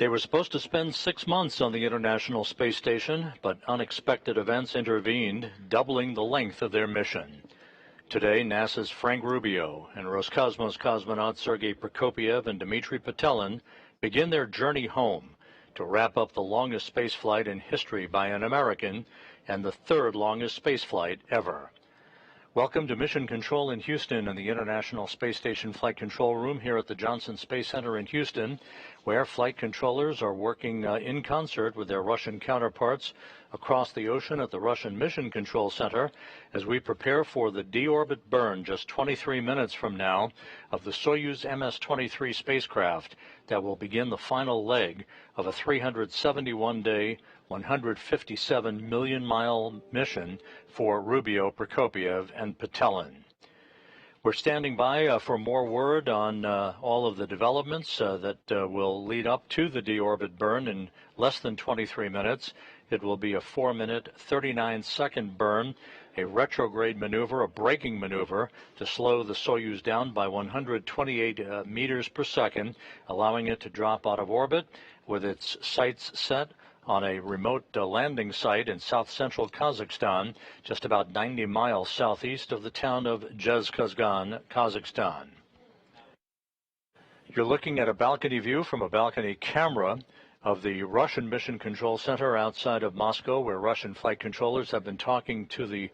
They were supposed to spend 6 months on the International Space Station, but unexpected events intervened, doubling the length of their mission. Today, NASA's Frank Rubio and Roscosmos cosmonauts Sergey Prokopyev and Dmitri Petelin begin their journey home to wrap up the longest spaceflight in history by an American and the third longest spaceflight ever. Welcome to Mission Control in Houston and the International Space Station Flight Control Room here at the Johnson Space Center in Houston, where flight controllers are working in concert with their Russian counterparts across the ocean at the Russian Mission Control Center as we prepare for the deorbit burn just 23 minutes from now of the Soyuz MS-23 spacecraft that will begin the final leg of a 371-day, 157 million-mile mission for Rubio, Prokopyev, and Petelin. We're standing by for more word on all of the developments that will lead up to the deorbit burn in less than 23 minutes. It will be a 4-minute, 39-second burn, a retrograde maneuver, a braking maneuver to slow the Soyuz down by 128 meters per second, allowing it to drop out of orbit with its sights set on a remote landing site in south-central Kazakhstan, just about 90 miles southeast of the town of Zhezkazgan, Kazakhstan. You're looking at a balcony view from a balcony camera of the Russian Mission Control Center outside of Moscow, where Russian flight controllers have been talking to the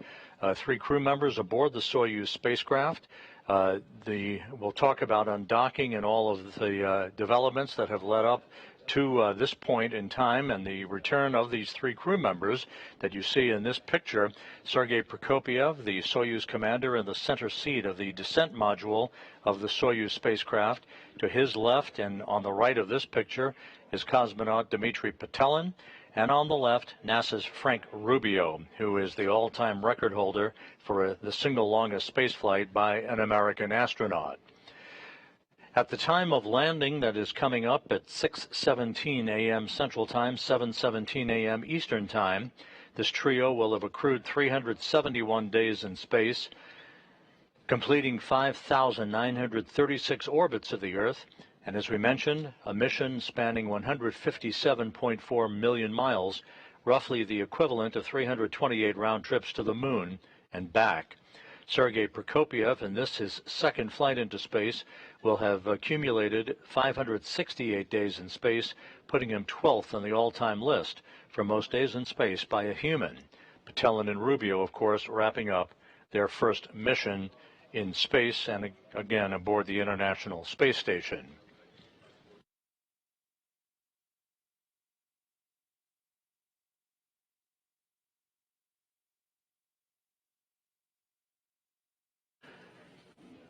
3 crew members aboard the Soyuz spacecraft. We'll talk about undocking and all of the developments that have led up to this point in time and the return of these 3 crew members that you see in this picture. Sergey Prokopyev, the Soyuz commander, in the center seat of the descent module of the Soyuz spacecraft. To his left and on the right of this picture is cosmonaut Dmitri Petelin, and on the left, NASA's Frank Rubio, who is the all-time record holder for the single longest spaceflight by an American astronaut. At the time of landing that is coming up at 6:17 a.m. Central Time, 7:17 a.m. Eastern Time, this trio will have accrued 371 days in space, completing 5,936 orbits of the Earth, and as we mentioned, a mission spanning 157.4 million miles, roughly the equivalent of 328 round trips to the moon and back. Sergey Prokopyev, and this his second flight into space, will have accumulated 568 days in space, putting him 12th on the all-time list for most days in space by a human. Petelin and Rubio, of course, wrapping up their first mission in space and again aboard the International Space Station.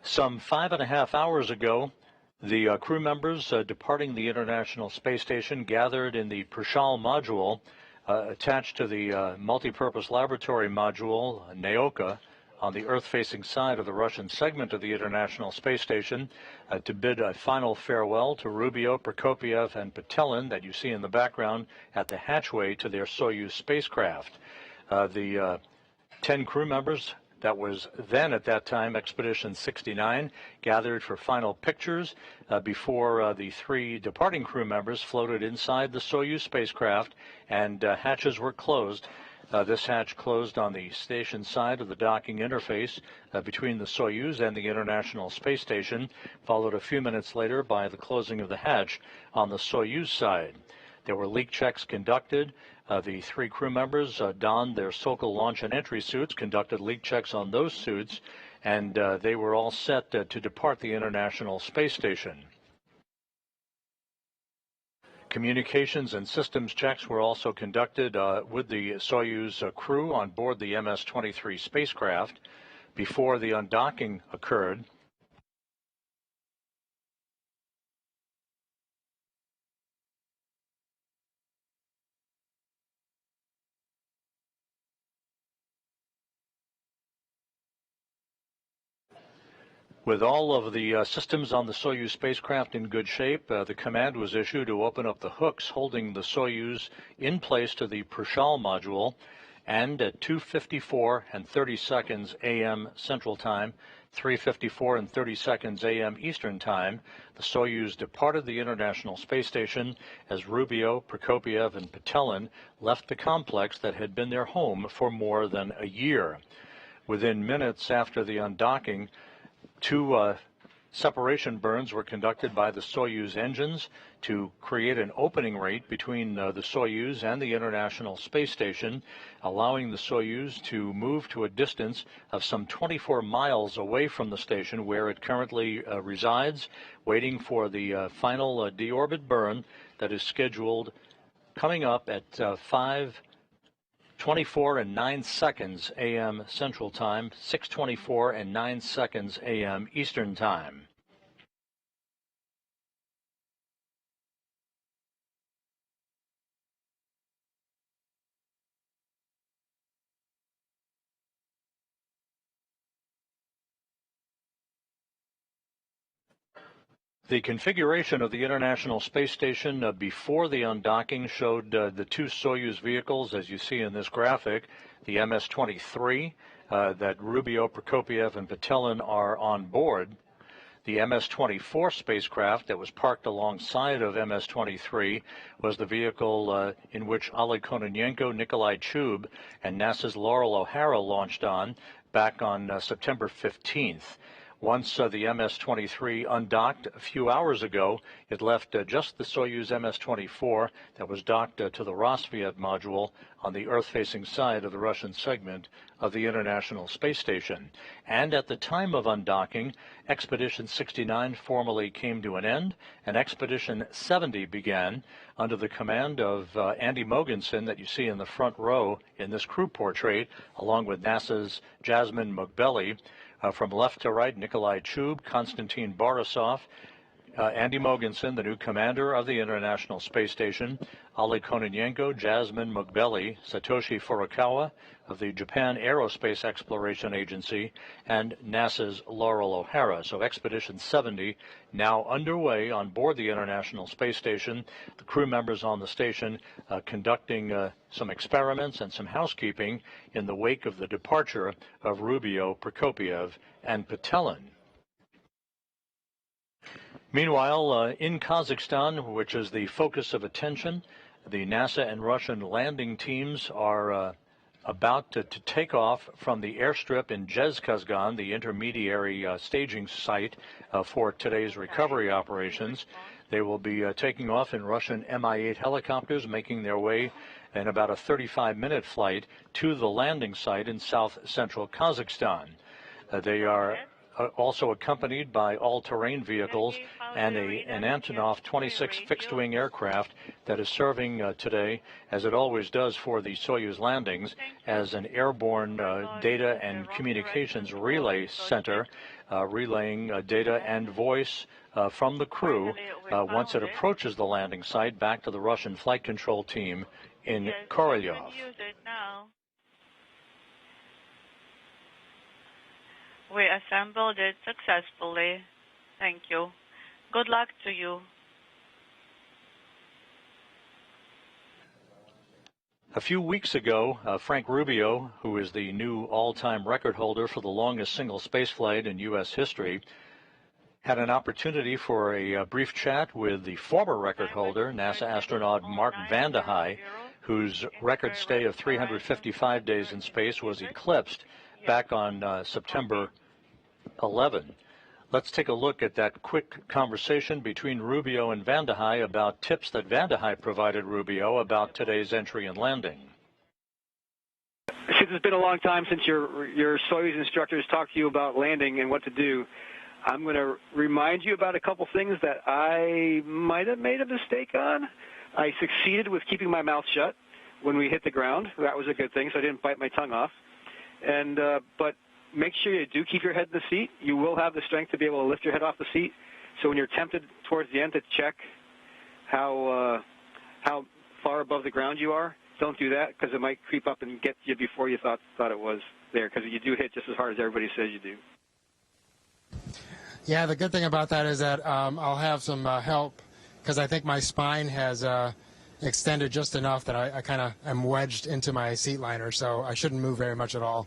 Some 5.5 hours ago, the crew members departing the International Space Station gathered in the Prishal module attached to the multipurpose laboratory module, Naoka, on the Earth-facing side of the Russian segment of the International Space Station to bid a final farewell to Rubio, Prokopyev, and Petelin that you see in the background at the hatchway to their Soyuz spacecraft. The 10 crew members that was then, at that time, Expedition 69, gathered for final pictures before the 3 departing crew members floated inside the Soyuz spacecraft and hatches were closed. This hatch closed on the station side of the docking interface between the Soyuz and the International Space Station, followed a few minutes later by the closing of the hatch on the Soyuz side. There were leak checks conducted. The 3 crew members donned their Sokol launch and entry suits, conducted leak checks on those suits, and they were all set to depart the International Space Station. Communications and systems checks were also conducted with the Soyuz crew on board the MS-23 spacecraft before the undocking occurred. With all of the systems on the Soyuz spacecraft in good shape, the command was issued to open up the hooks holding the Soyuz in place to the Prishal module, and at 2:54 and 30 seconds a.m. Central Time, 3:54 and 30 seconds a.m. Eastern Time, the Soyuz departed the International Space Station as Rubio, Prokopyev, and Petelin left the complex that had been their home for more than a year. Within minutes after the undocking, two separation burns were conducted by the Soyuz engines to create an opening rate between the Soyuz and the International Space Station, allowing the Soyuz to move to a distance of some 24 miles away from the station where it currently resides, waiting for the final deorbit burn that is scheduled coming up at 5:24 and 9 seconds a.m. Central Time, 6:24 and 9 seconds a.m. Eastern Time. The configuration of the International Space Station before the undocking showed the two Soyuz vehicles, as you see in this graphic, the MS-23, that Rubio, Prokopyev, and Petelin are on board. The MS-24 spacecraft that was parked alongside of MS-23 was the vehicle in which Oleg Kononenko, Nikolai Chub, and NASA's Laurel O'Hara launched on back on September 15th. Once the MS-23 undocked a few hours ago, it left just the Soyuz MS-24 that was docked to the Rosviet module on the Earth-facing side of the Russian segment of the International Space Station. And at the time of undocking, Expedition 69 formally came to an end, and Expedition 70 began under the command of Andy Mogensen that you see in the front row in this crew portrait, along with NASA's Jasmine Mugbeli. From left to right, Nikolai Chub, Konstantin Borisov, Andy Mogensen, the new commander of the International Space Station, Oleg Kononenko, Jasmine Mugbeli, Satoshi Furukawa of the Japan Aerospace Exploration Agency, and NASA's Laurel O'Hara. So Expedition 70 now underway on board the International Space Station. The crew members on the station conducting some experiments and some housekeeping in the wake of the departure of Rubio, Prokopyev, and Petelin. Meanwhile, in Kazakhstan, which is the focus of attention, the NASA and Russian landing teams are about to take off from the airstrip in Zhezkazgan, the intermediary staging site for today's recovery operations. They will be taking off in Russian Mi-8 helicopters, making their way in about a 35-minute flight to the landing site in south-central Kazakhstan. They are also accompanied by all-terrain vehicles and an Antonov 26 fixed-wing aircraft that is serving today, as it always does for the Soyuz landings, as an airborne data and communications relay center, relaying data and voice from the crew once it approaches the landing site back to the Russian flight control team in Korolyov. We assembled it successfully. Thank you. Good luck to you. A few weeks ago, Frank Rubio, who is the new all-time record holder for the longest single spaceflight in U.S. history, had an opportunity for a brief chat with the former record holder, NASA astronaut Mark Vande Hei, whose record stay of 355 days in space was eclipsed back on September 11. Let's take a look at that quick conversation between Rubio and Vande Hei about tips that Vande Hei provided Rubio about today's entry and landing. Since it's been a long time since your Soyuz instructors talked to you about landing and what to do, I'm going to remind you about a couple things that I might have made a mistake on. I succeeded with keeping my mouth shut when we hit the ground. That was a good thing, so I didn't bite my tongue off. But make sure you do keep your head in the seat. You will have the strength to be able to lift your head off the seat. So when you're tempted towards the end to check how far above the ground you are, don't do that, because it might creep up and get you before you thought it was there, because you do hit just as hard as everybody says you do. Yeah, the good thing about that is that I'll have some help, because I think my spine has extended just enough that I kind of am wedged into my seat liner, so I shouldn't move very much at all.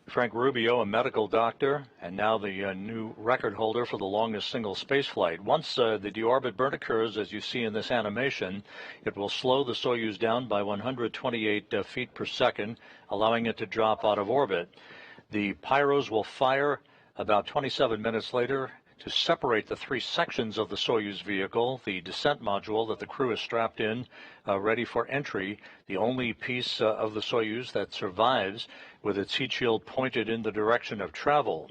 Frank Rubio, a medical doctor, and now the new record holder for the longest single spaceflight. Once the deorbit burn occurs, as you see in this animation, it will slow the Soyuz down by 128 feet per second, allowing it to drop out of orbit. The pyros will fire about 27 minutes later to separate the three sections of the Soyuz vehicle, the descent module that the crew is strapped in, ready for entry, the only piece of the Soyuz that survives with its heat shield pointed in the direction of travel.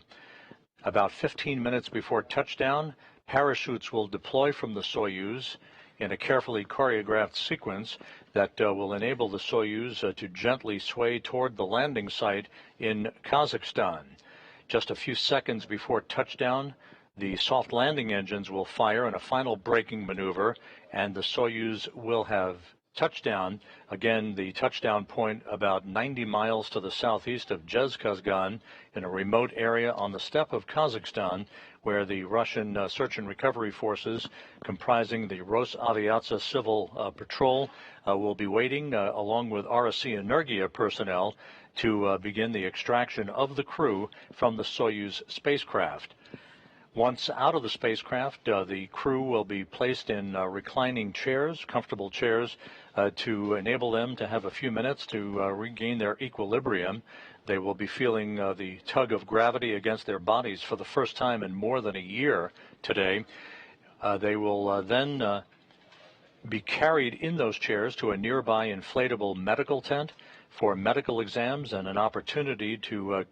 About 15 minutes before touchdown, parachutes will deploy from the Soyuz in a carefully choreographed sequence that will enable the Soyuz to gently sway toward the landing site in Kazakhstan. Just a few seconds before touchdown, the soft landing engines will fire in a final braking maneuver, and the Soyuz will have touchdown. Again, the touchdown point about 90 miles to the southeast of Zhezkazgan in a remote area on the steppe of Kazakhstan, where the Russian search and recovery forces, comprising the Rosaviatsia Civil Patrol, will be waiting along with RSC Energia personnel to begin the extraction of the crew from the Soyuz spacecraft. Once out of the spacecraft, the crew will be placed in reclining chairs, comfortable chairs, to enable them to have a few minutes to regain their equilibrium. They will be feeling the tug of gravity against their bodies for the first time in more than a year today. They will then be carried in those chairs to a nearby inflatable medical tent for medical exams and an opportunity to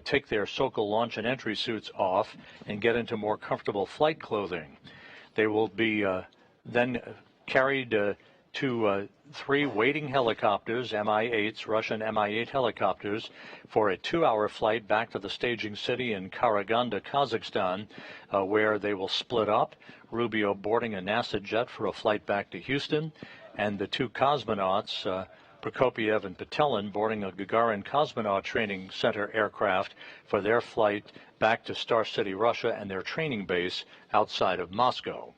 take their Sokol launch and entry suits off and get into more comfortable flight clothing. They will be then carried to three waiting helicopters, Mi-8s, Russian Mi-8 helicopters, for a 2-hour flight back to the staging city in Karaganda, Kazakhstan, where they will split up, Rubio boarding a NASA jet for a flight back to Houston, and the two cosmonauts, Prokopyev and Petelin, boarding a Gagarin Cosmonaut Training Center aircraft for their flight back to Star City, Russia, and their training base outside of Moscow.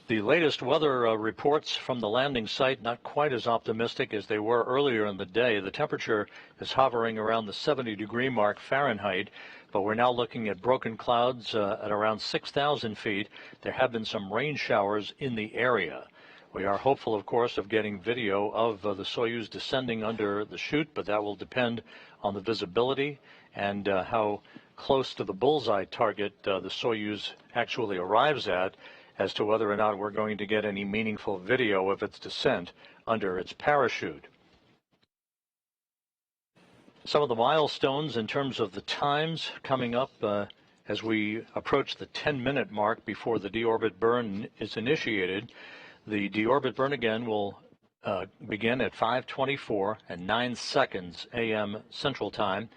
The latest weather reports from the landing site not quite as optimistic as they were earlier in the day. The temperature is hovering around the 70-degree mark Fahrenheit, but we're now looking at broken clouds at around 6,000 feet. There have been some rain showers in the area. We are hopeful, of course, of getting video of the Soyuz descending under the chute, but that will depend on the visibility and how close to the bullseye target the Soyuz actually arrives at, as to whether or not we're going to get any meaningful video of its descent under its parachute. Some of the milestones in terms of the times coming up as we approach the 10-minute mark before the deorbit burn is initiated. The deorbit burn again will begin at 5:24 and 9 seconds a.m. Central Time.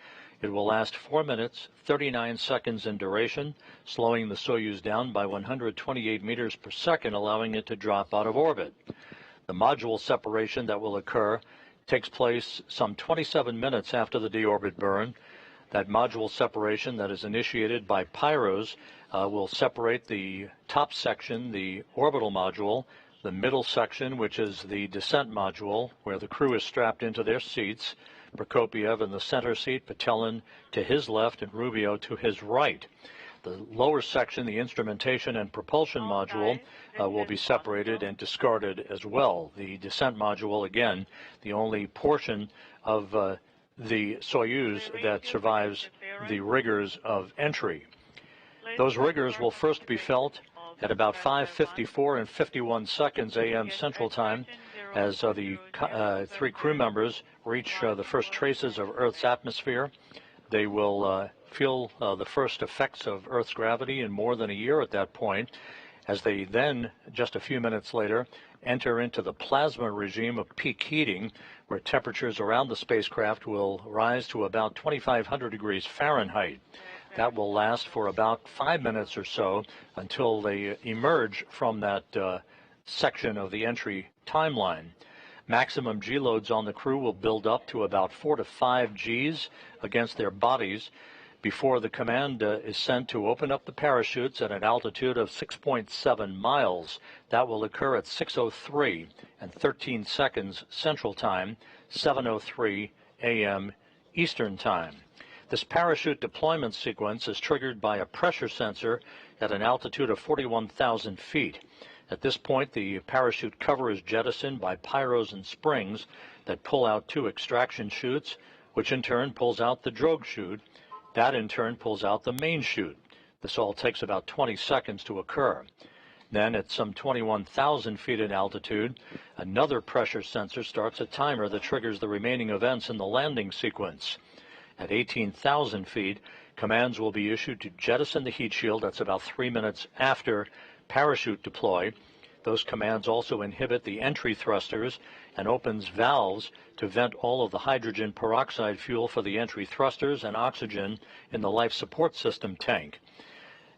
It will last 4 minutes, 39 seconds in duration, slowing the Soyuz down by 128 meters per second, allowing it to drop out of orbit. The module separation that will occur takes place some 27 minutes after the deorbit burn. That module separation that is initiated by pyros will separate the top section, the orbital module, the middle section, which is the descent module, where the crew is strapped into their seats, Prokopyev in the center seat, Petelin to his left, and Rubio to his right. The lower section, the instrumentation and propulsion module, will be separated and discarded as well. The descent module, again, the only portion of the Soyuz that survives the rigors of entry. Those rigors will first be felt at about 5:54 and 51 seconds a.m. Central Time, as the three crew members reach the first traces of Earth's atmosphere. They will feel the first effects of Earth's gravity in more than a year at that point, as they then, just a few minutes later, enter into the plasma regime of peak heating, where temperatures around the spacecraft will rise to about 2,500 degrees Fahrenheit. That will last for about 5 minutes or so until they emerge from that section of the entry timeline. Maximum G loads on the crew will build up to about 4 to 5 Gs against their bodies before the command is sent to open up the parachutes at an altitude of 6.7 miles. That will occur at 6:03 and 13 seconds Central Time, 7:03 a.m. Eastern Time. This parachute deployment sequence is triggered by a pressure sensor at an altitude of 41,000 feet. At this point, the parachute cover is jettisoned by pyros and springs that pull out two extraction chutes, which in turn pulls out the drogue chute. That in turn pulls out the main chute. This all takes about 20 seconds to occur. Then at some 21,000 feet in altitude, another pressure sensor starts a timer that triggers the remaining events in the landing sequence. At 18,000 feet, commands will be issued to jettison the heat shield. That's about 3 minutes after parachute deploy. Those commands also inhibit the entry thrusters and opens valves to vent all of the hydrogen peroxide fuel for the entry thrusters and oxygen in the life support system tank.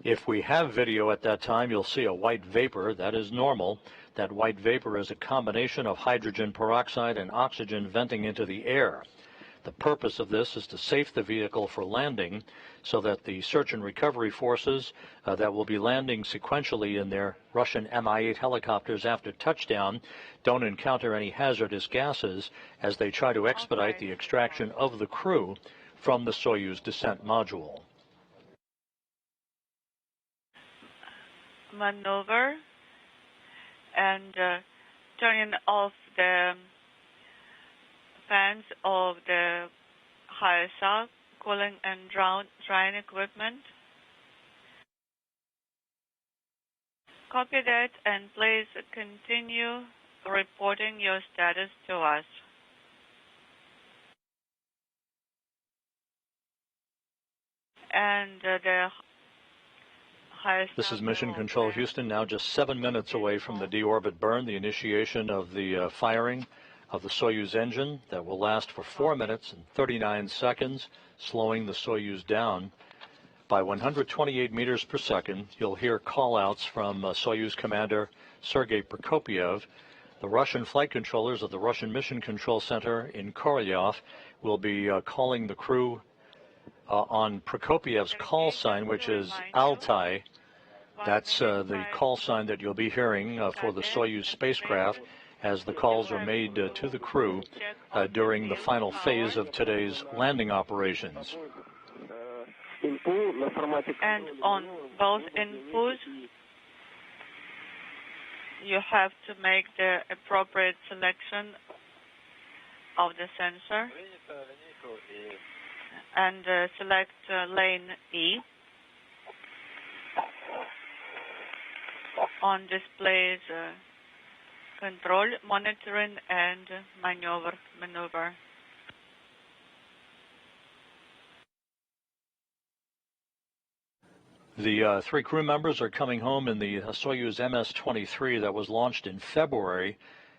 If we have video at that time, you'll see a white vapor. That is normal. That white vapor is a combination of hydrogen peroxide and oxygen venting into the air. The purpose of this is to safe the vehicle for landing so that the search and recovery forces that will be landing sequentially in their Russian Mi-8 helicopters after touchdown don't encounter any hazardous gases as they try to expedite the extraction of the crew from the Soyuz descent module. Maneuver and turning off the fans of the HISA, cooling and drying equipment. Copy that, and please continue reporting your status to us. And the HISA. This is Mission Control Houston, now just 7 minutes away from the deorbit burn, the initiation of the firing of the Soyuz engine that will last for 4 minutes and 39 seconds, slowing the Soyuz down by 128 meters per second. You'll hear call-outs from Soyuz commander Sergey Prokopyev. The Russian flight controllers of the Russian Mission Control Center in Korolyov will be calling the crew on Prokopiev's call sign, which is Altai. That's the call sign that you'll be hearing for the Soyuz spacecraft as the calls are made to the crew during the final phase of today's landing operations. And on both inputs, you have to make the appropriate selection of the sensor and select lane E. On displays, control, monitoring, and maneuver. The three crew members are coming home in the Soyuz MS-23 that was launched in February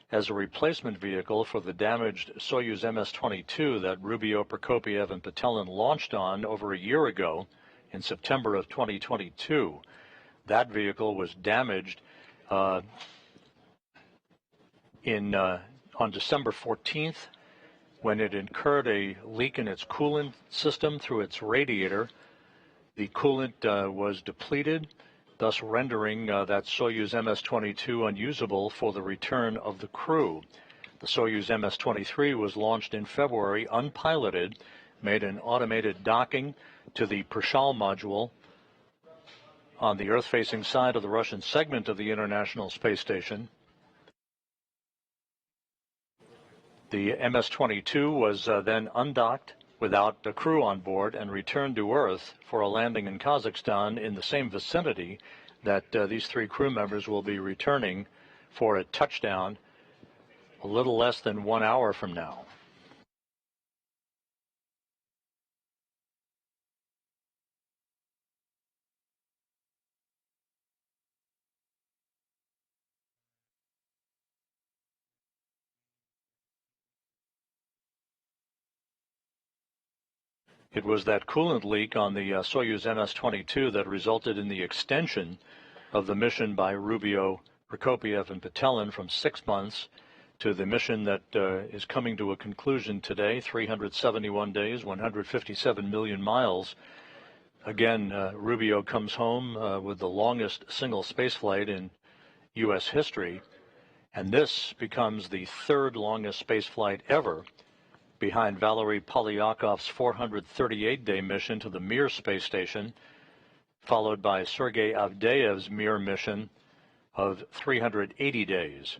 as a replacement vehicle for the damaged Soyuz MS-22 that Rubio, Prokopyev, and Petelin launched on over a year ago in September of 2022. That vehicle was damaged on December 14th when it incurred a leak in its coolant system through its radiator. The coolant was depleted, thus rendering that Soyuz MS-22 unusable for the return of the crew. The Soyuz MS-23 was launched in February unpiloted, made an automated docking to the Prishal module on the Earth-facing side of the Russian segment of the International Space Station. The MS-22 was then undocked without a crew on board and returned to Earth for a landing in Kazakhstan in the same vicinity that these three crew members will be returning for a touchdown a little less than 1 hour from now. It was that coolant leak on the Soyuz MS-22 that resulted in the extension of the mission by Rubio, Prokopyev, and Petelin from 6 months to the mission that is coming to a conclusion today, 371 days, 157 million miles, Again, Rubio comes home with the longest single spaceflight in U.S. history, and this becomes the third longest spaceflight ever, behind Valery Polyakov's 438-day mission to the Mir space station, followed by Sergey Avdeyev's Mir mission of 380 days.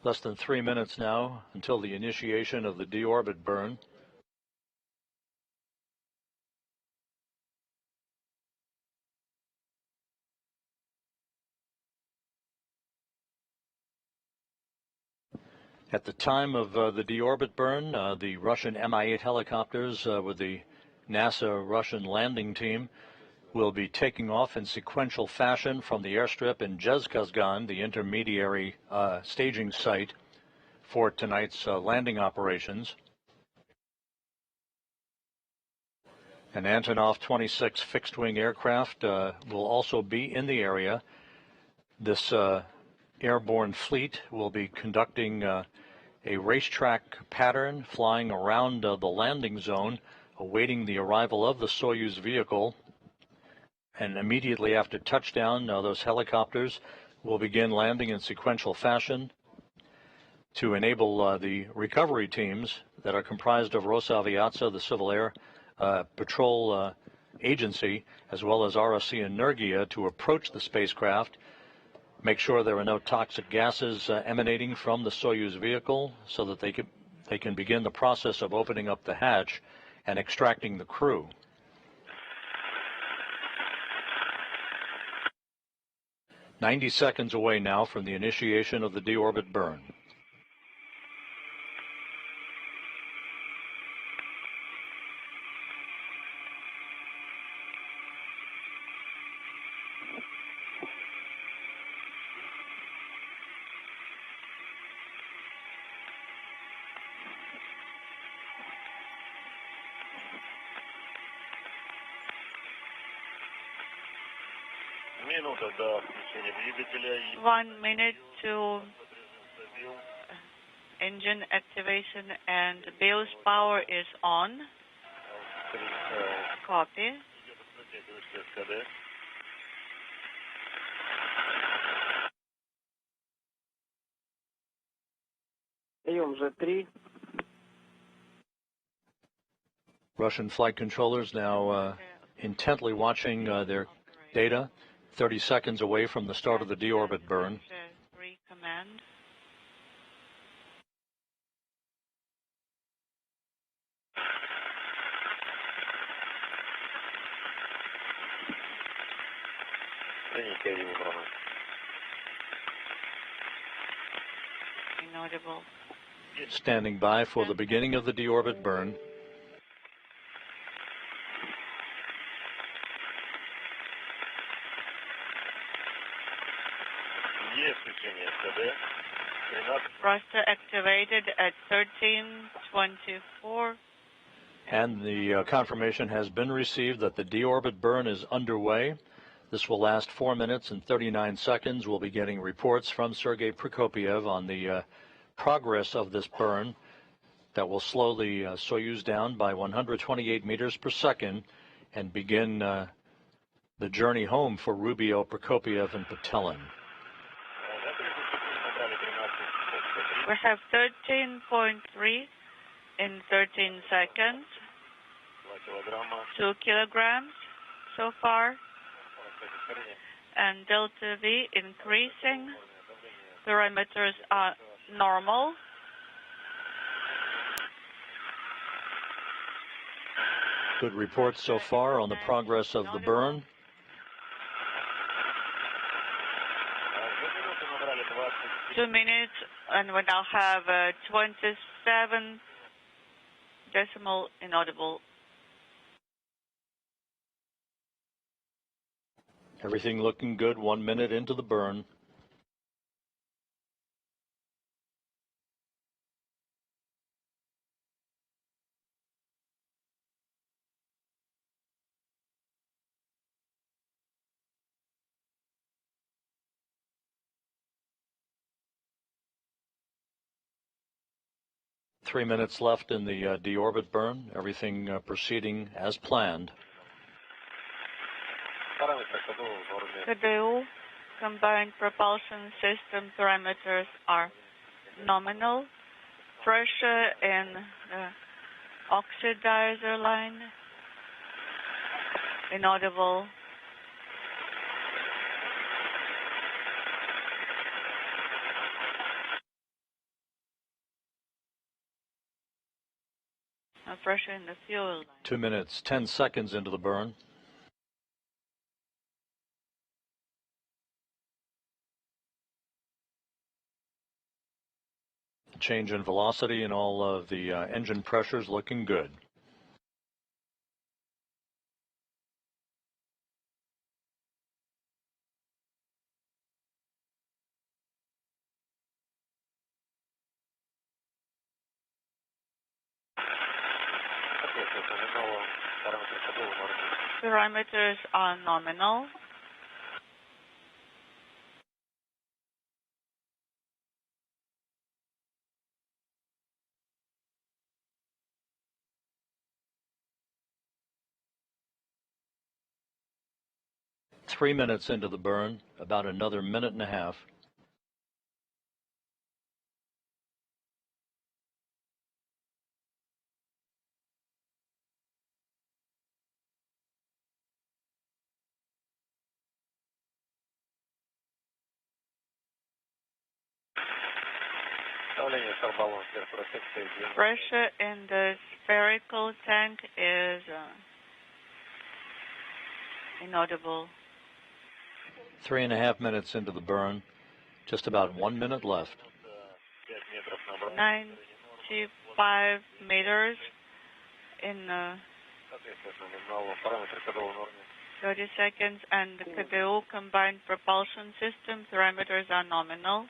Less than 3 minutes now until the initiation of the deorbit burn. At the time of the deorbit burn, the Russian Mi-8 helicopters with the NASA Russian landing team will be taking off in sequential fashion from the airstrip in Zhezkazgan, the intermediary staging site for tonight's landing operations. An Antonov 26 fixed-wing aircraft will also be in the area. This airborne fleet will be conducting a racetrack pattern, flying around the landing zone, awaiting the arrival of the Soyuz vehicle. And immediately after touchdown, those helicopters will begin landing in sequential fashion to enable the recovery teams that are comprised of Rosaviatsa, the Civil Air Patrol Agency, as well as RSC Energia, to approach the spacecraft, make sure there are no toxic gases emanating from the Soyuz vehicle, so that they can begin the process of opening up the hatch and extracting the crew. "90 seconds away now from the initiation of the deorbit burn. Минута до включения двигателя. 1 minute to engine activation, and BIOS power is on. Copy. Russian flight controllers now intently watching their data, 30 seconds away from the start of the deorbit burn. Recommend. Inaudible. Standing by for the beginning of the deorbit burn. Thruster activated at 13:24. And the confirmation has been received that the deorbit burn is underway. This will last 4 minutes and 39 seconds. We'll be getting reports from Sergey Prokopyev on the progress of this burn that will slow the Soyuz down by 128 meters per second and begin the journey home for Rubio, Prokopyev, and Petelin. We have 13.3 in 13 seconds. 2 kilograms so far. And delta V increasing. Parameters are normal. Good reports so far on the progress of the burn. Two minutes, and we now have 27 decimal inaudible. Everything looking good 1 minute into the burn. Three minutes left in the deorbit burn. Everything proceeding as planned. KDU combined propulsion system parameters are nominal. Pressure in the oxidizer line inaudible. Pressure in the fuel line. 2 minutes, 10 seconds into the burn. Change in velocity and all of the engine pressures looking good. Parameters are nominal. Three minutes into the burn, about another minute and a half. Pressure in the spherical tank is inaudible. 3.5 minutes into the burn, just about 1 minute left. 95 meters in 30 seconds, and the KDU combined propulsion system parameters are nominal.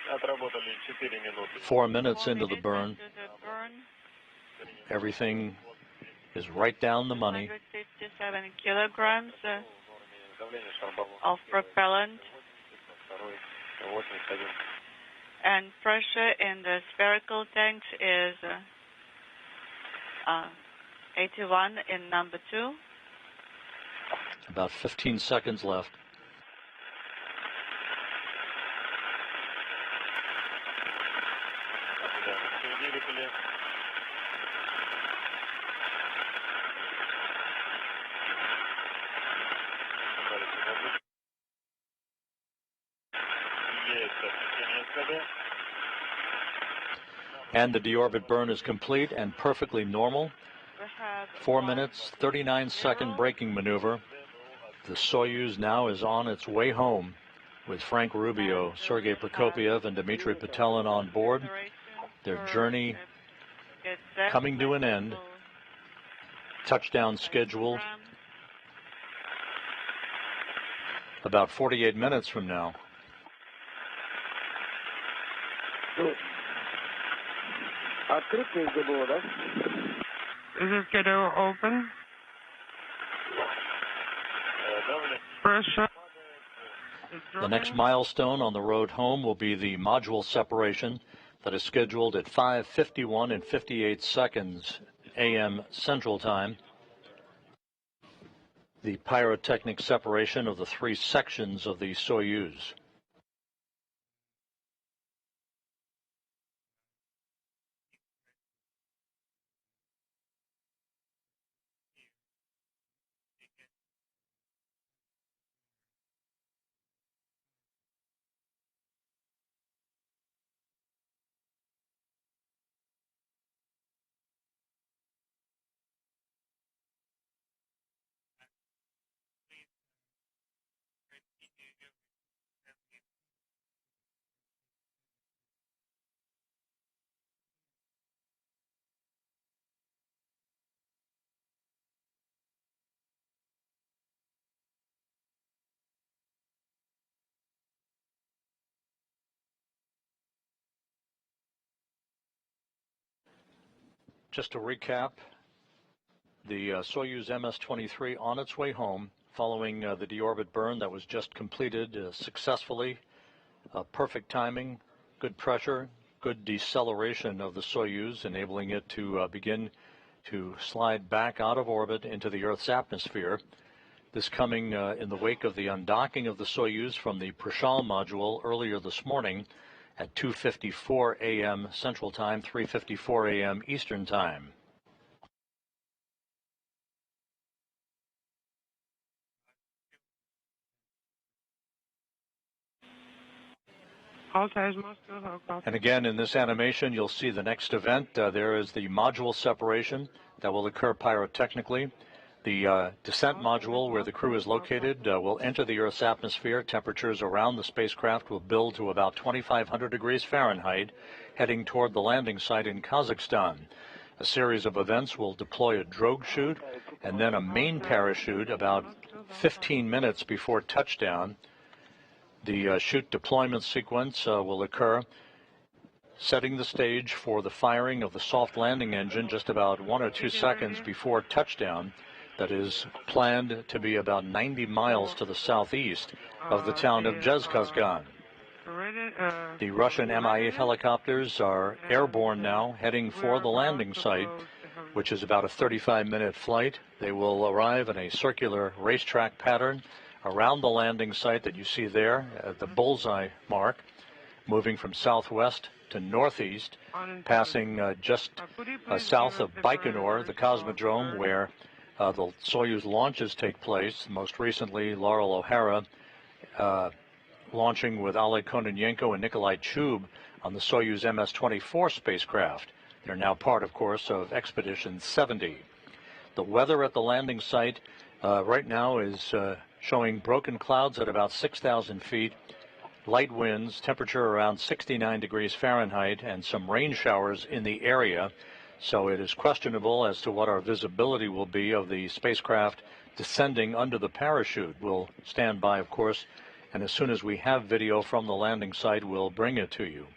Отработали 4 минуты. 4 minutes into the burn. Everything is right down the money. 157 kilograms of propellant. And pressure in the spherical tanks is 81 in number 2. About 15 seconds left. And the deorbit burn is complete and perfectly normal. 4 minutes, 39-second braking maneuver. The Soyuz now is on its way home with Frank Rubio, Sergey Prokopyev, and Dmitri Petelin on board. Their journey coming to an end. Touchdown scheduled about 48 minutes from now. Is this KDU open? Pressure. The next milestone on the road home will be the module separation that is scheduled at 5:51 and 58 seconds a.m. Central Time. The pyrotechnic separation of the 3 sections of the Soyuz. Just to recap, the Soyuz MS-23 on its way home following the deorbit burn that was just completed successfully. Perfect timing, good pressure, good deceleration of the Soyuz, enabling it to begin to slide back out of orbit into the Earth's atmosphere. This coming in the wake of the undocking of the Soyuz from the Prishal module earlier this morning at 2:54 a.m. Central Time, 3:54 a.m. Eastern Time. And again, in this animation, you'll see the next event. There is the module separation that will occur pyrotechnically. The descent module, where the crew is located, will enter the Earth's atmosphere. Temperatures around the spacecraft will build to about 2,500 degrees Fahrenheit, heading toward the landing site in Kazakhstan. A series of events will deploy a drogue chute and then a main parachute about 15 minutes before touchdown. The chute deployment sequence will occur, setting the stage for the firing of the soft landing engine just about 1 or 2 seconds before touchdown. That is planned to be about 90 miles to the southeast of the town of Zhezkazgan. The Russian Mi-8 helicopters are airborne now, heading for the landing site, which is about a 35-minute flight. They will arrive in a circular racetrack pattern around the landing site that you see there at the bullseye mark, moving from southwest to northeast, passing just south of Baikonur, the cosmodrome where the Soyuz launches take place. Most recently, Laurel O'Hara launching with Oleg Kononenko and Nikolai Chub on the Soyuz MS-24 spacecraft. They're now part, of course, of Expedition 70. The weather at the landing site right now is showing broken clouds at about 6,000 feet, light winds, temperature around 69 degrees Fahrenheit, and some rain showers in the area. So it is questionable as to what our visibility will be of the spacecraft descending under the parachute. We'll stand by, of course, and as soon as we have video from the landing site, we'll bring it to you.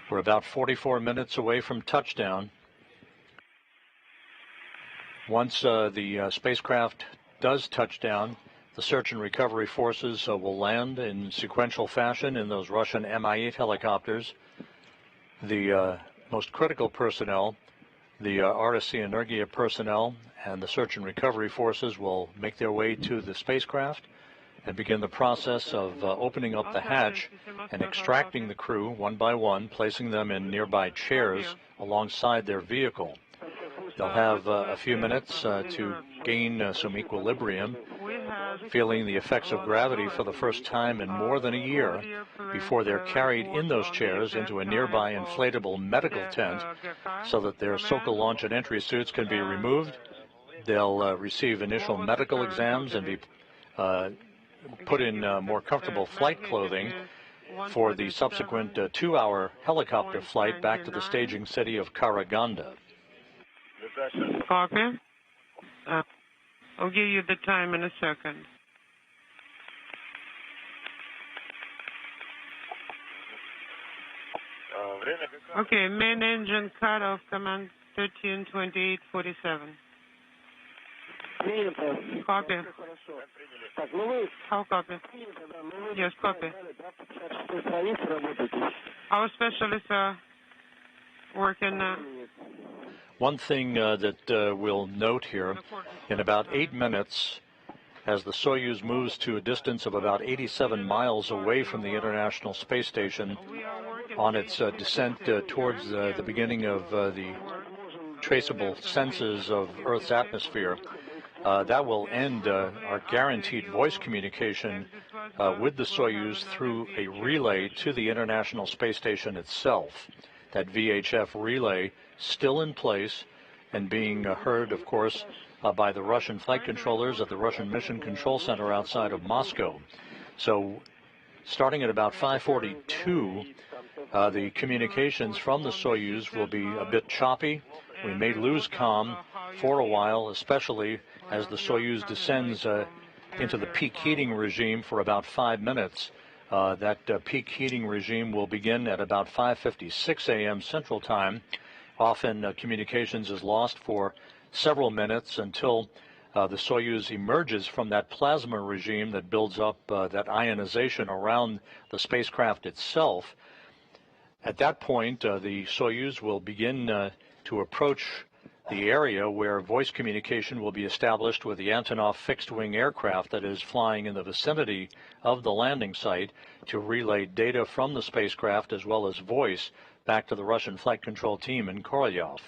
We're about 44 minutes away from touchdown. Once the spacecraft does touch down, the search and recovery forces will land in sequential fashion in those Russian Mi-8 helicopters. The most critical personnel, the RSC Energia personnel, and the search and recovery forces will make their way to the spacecraft and begin the process of opening up the hatch and extracting the crew one by one, placing them in nearby chairs alongside their vehicle. They'll have a few minutes to gain some equilibrium, feeling the effects of gravity for the first time in more than a year before they're carried in those chairs into a nearby inflatable medical tent so that their Sokol launch and entry suits can be removed. They'll receive initial medical exams and be put in more comfortable flight clothing for the subsequent 2-hour helicopter flight back to the staging city of Karaganda. Copy. I'll give you the time in a second. Okay, main engine cut off, command 132847. Copy. How copy? Yes, copy. Our specialists are working. One thing that we'll note here, in about 8 minutes, as the Soyuz moves to a distance of about 87 miles away from the International Space Station on its descent towards the beginning of the traceable senses of Earth's atmosphere, that will end our guaranteed voice communication with the Soyuz through a relay to the International Space Station itself. That VHF relay still in place and being heard, of course, by the Russian flight controllers at the Russian Mission Control Center outside of Moscow. So starting at about 5:42, The communications from the Soyuz will be a bit choppy. We may lose comm for a while, especially as the Soyuz descends into the peak heating regime for about 5 minutes. That peak heating regime will begin at about 5:56 a.m. Central Time. Often communications is lost for several minutes until the Soyuz emerges from that plasma regime that builds up that ionization around the spacecraft itself. At that point, the Soyuz will begin to approach the area where voice communication will be established with the Antonov fixed-wing aircraft that is flying in the vicinity of the landing site to relay data from the spacecraft as well as voice back to the Russian flight control team in Korolyov.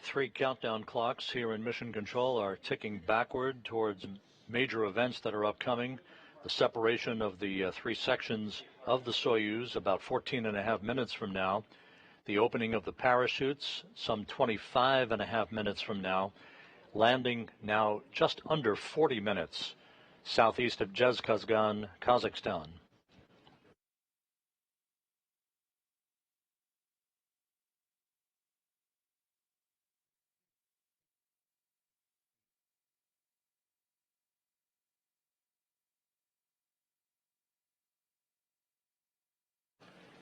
Three countdown clocks here in Mission Control are ticking backward towards major events that are upcoming. The separation of the three sections of the Soyuz about 14.5 minutes from now. The opening of the parachutes some 25.5 minutes from now. Landing now just under 40 minutes southeast of Zhezkazgan, Kazakhstan.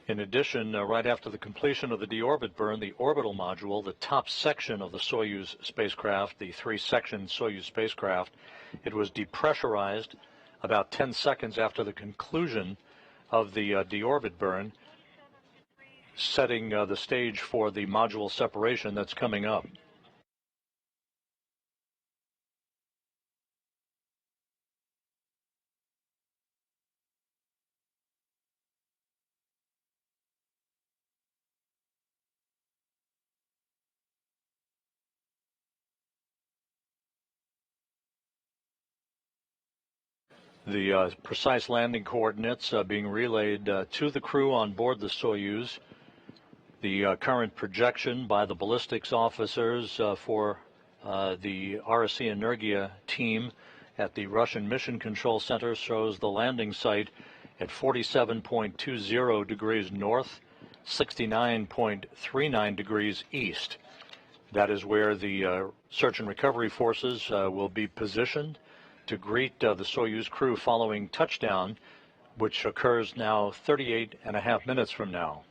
In addition, right after the completion of the deorbit burn, the orbital module, the top section of the Soyuz spacecraft, the three-section Soyuz spacecraft, it was depressurized about 10 seconds after the conclusion of the deorbit burn, setting the stage for the module separation that's coming up. The precise landing coordinates being relayed to the crew on board the Soyuz. The current projection by the ballistics officers for the RSC Energia team at the Russian Mission Control Center shows the landing site at 47.20 degrees north, 69.39 degrees east. That is where the search and recovery forces will be positioned to greet the Soyuz crew following touchdown, which occurs now 38.5 minutes from now.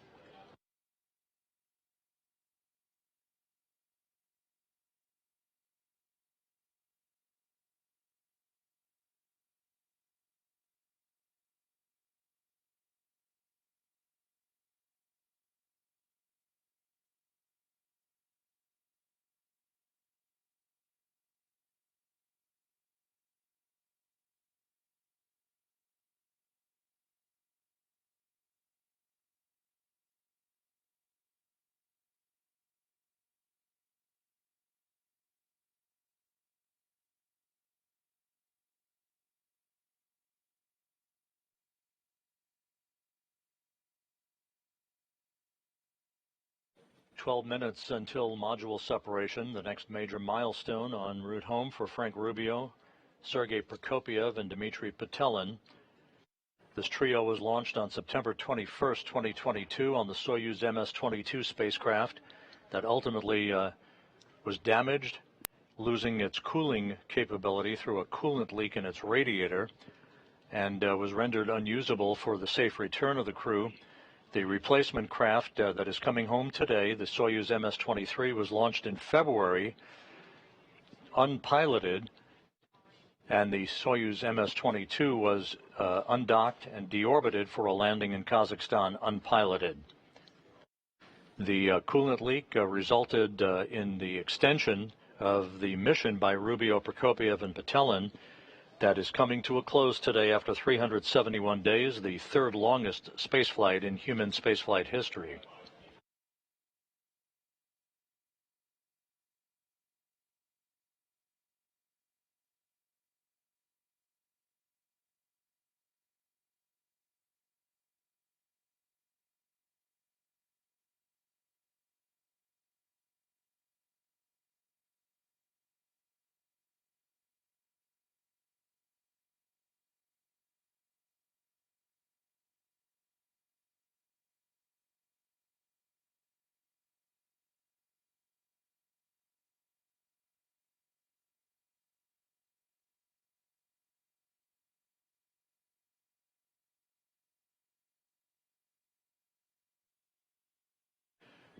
"12 minutes until module separation, the next major milestone en route home for Frank Rubio, Sergey Prokopyev, and Dmitri Petelin. This trio was launched on September 21st, 2022 on the Soyuz MS-23 spacecraft that ultimately was damaged, losing its cooling capability through a coolant leak in its radiator, and was rendered unusable for the safe return of the crew. The replacement craft that is coming home today, the Soyuz MS-23, was launched in February, unpiloted, and the Soyuz MS-22 was undocked and deorbited for a landing in Kazakhstan unpiloted. The coolant leak resulted in the extension of the mission by Rubio, Prokopyev, and Petelin that is coming to a close today after 371 days, the third longest spaceflight in human spaceflight history.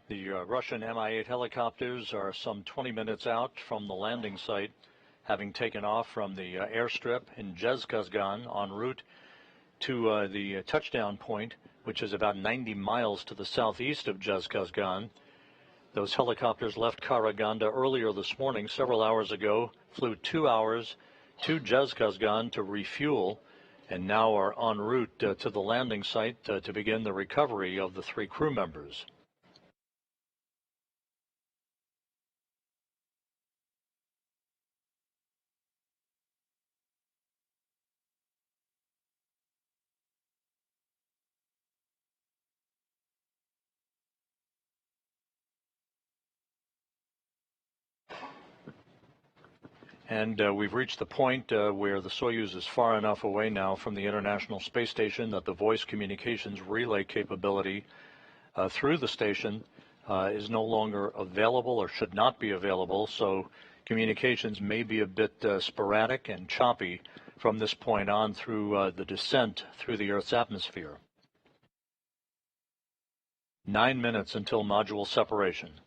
The Russian Mi-8 helicopters are some 20 minutes out from the landing site, having taken off from the airstrip in Zhezkazgan en route to the touchdown point, which is about 90 miles to the southeast of Zhezkazgan. Those helicopters left Karaganda earlier this morning, several hours ago, flew 2 hours to Zhezkazgan to refuel, and now are en route to the landing site to begin the recovery of the 3 crew members. And we've reached the point where the Soyuz is far enough away now from the International Space Station that the voice communications relay capability through the station is no longer available or should not be available, so communications may be a bit sporadic and choppy from this point on through the descent through the Earth's atmosphere. 9 minutes until module separation.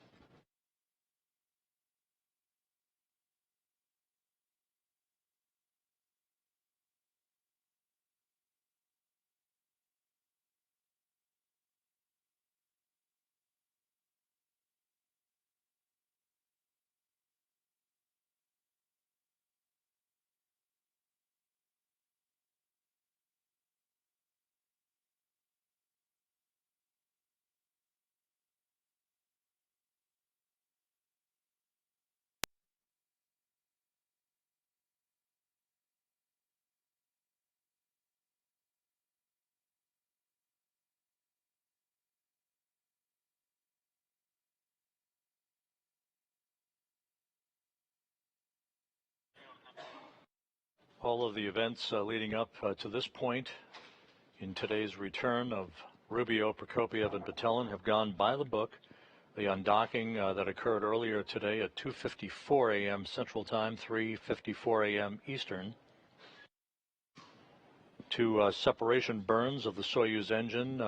All of the events leading up to this point in today's return of Rubio, Prokopyev, and Petelin have gone by the book. The undocking that occurred earlier today at 2:54 a.m. Central Time, 3:54 a.m. Eastern. 2 separation burns of the Soyuz engine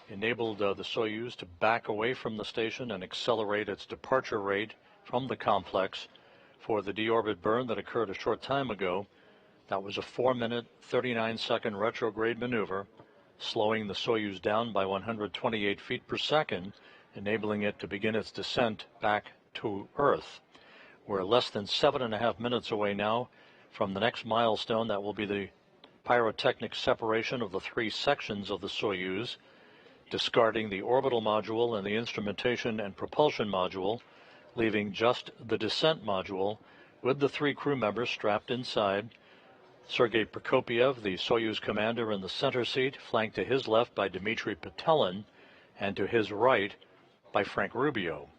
enabled the Soyuz to back away from the station and accelerate its departure rate from the complex for the deorbit burn that occurred a short time ago. That was a 4-minute, 39-second retrograde maneuver, slowing the Soyuz down by 128 feet per second, enabling it to begin its descent back to Earth. We're less than 7.5 minutes away now from the next milestone. That will be the pyrotechnic separation of the 3 sections of the Soyuz, discarding the orbital module and the instrumentation and propulsion module, leaving just the descent module with the 3 crew members strapped inside. Sergey Prokopyev, the Soyuz commander, in the center seat, flanked to his left by Dmitri Petelin, and to his right by Frank Rubio.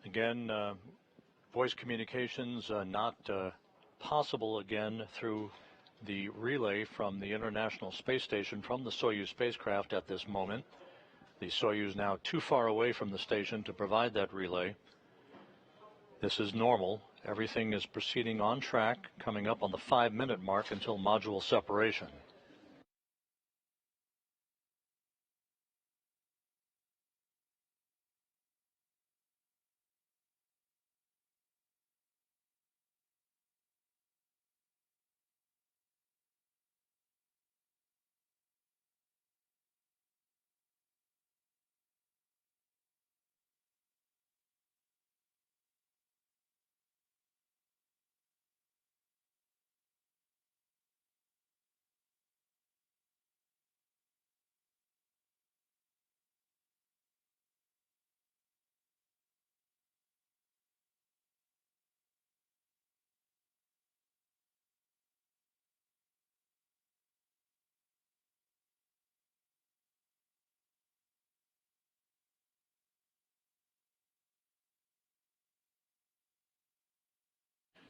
Again, voice communications not possible again through the relay from the International Space Station from the Soyuz spacecraft at this moment. The Soyuz now too far away from the station to provide that relay. This is normal. Everything is proceeding on track, coming up on the 5-minute mark until module separation.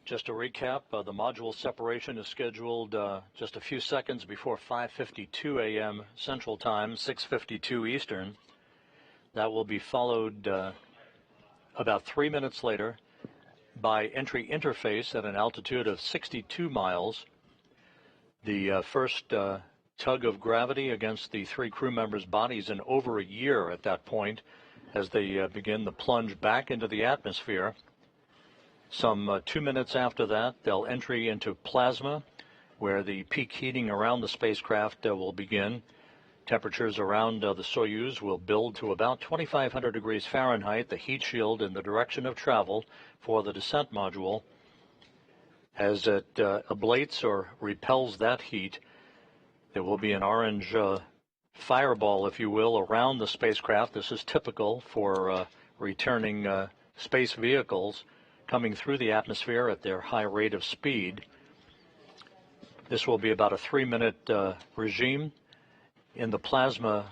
Just to recap, the module separation is scheduled just a few seconds before 5:52 a.m. Central Time, 6:52 Eastern. That will be followed about 3 minutes later by entry interface at an altitude of 62 miles. The first tug of gravity against the 3 crew members' bodies in over a year at that point as they begin the plunge back into the atmosphere. Some 2 minutes after that, they'll entry into plasma, where the peak heating around the spacecraft will begin. Temperatures around the Soyuz will build to about 2,500 degrees Fahrenheit, the heat shield in the direction of travel for the descent module. As it ablates or repels that heat, there will be an orange fireball, if you will, around the spacecraft. This is typical for returning space vehicles coming through the atmosphere at their high rate of speed. This will be about a 3-minute regime in the plasma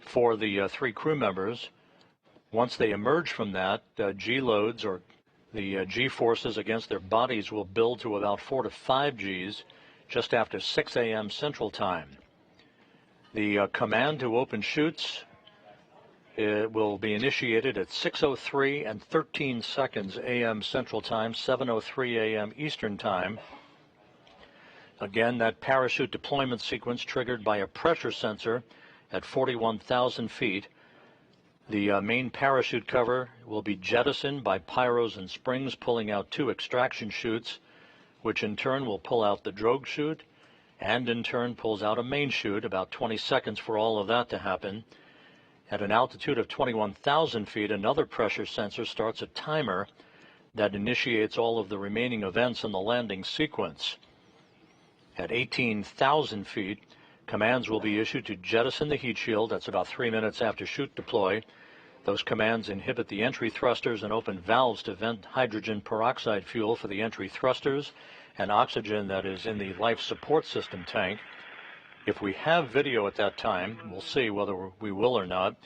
for the 3 crew members. Once they emerge from that, G-loads, or the G-forces against their bodies, will build to about 4 to 5 Gs just after 6 a.m. Central Time. The command to open chutes will be initiated at 6:03 and 13 seconds a.m. Central Time, 7:03 a.m. Eastern Time. Again, that parachute deployment sequence triggered by a pressure sensor at 41,000 feet. The main parachute cover will be jettisoned by pyros and springs, pulling out 2 extraction chutes, which in turn will pull out the drogue chute, and in turn pulls out a main chute, about 20 seconds for all of that to happen. At an altitude of 21,000 feet, another pressure sensor starts a timer that initiates all of the remaining events in the landing sequence. At 18,000 feet, commands will be issued to jettison the heat shield. That's about 3 minutes after chute deploy. Those commands inhibit the entry thrusters and open valves to vent hydrogen peroxide fuel for the entry thrusters and oxygen that is in the life support system tank. If we have video at that time, we'll see whether we will or not,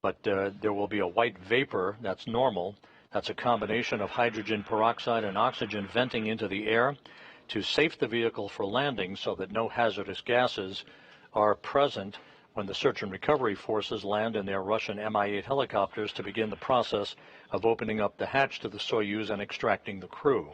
but there will be a white vapor. That's normal. That's a combination of hydrogen peroxide and oxygen venting into the air to safe the vehicle for landing so that no hazardous gases are present when the search and recovery forces land in their Russian Mi-8 helicopters to begin the process of opening up the hatch to the Soyuz and extracting the crew.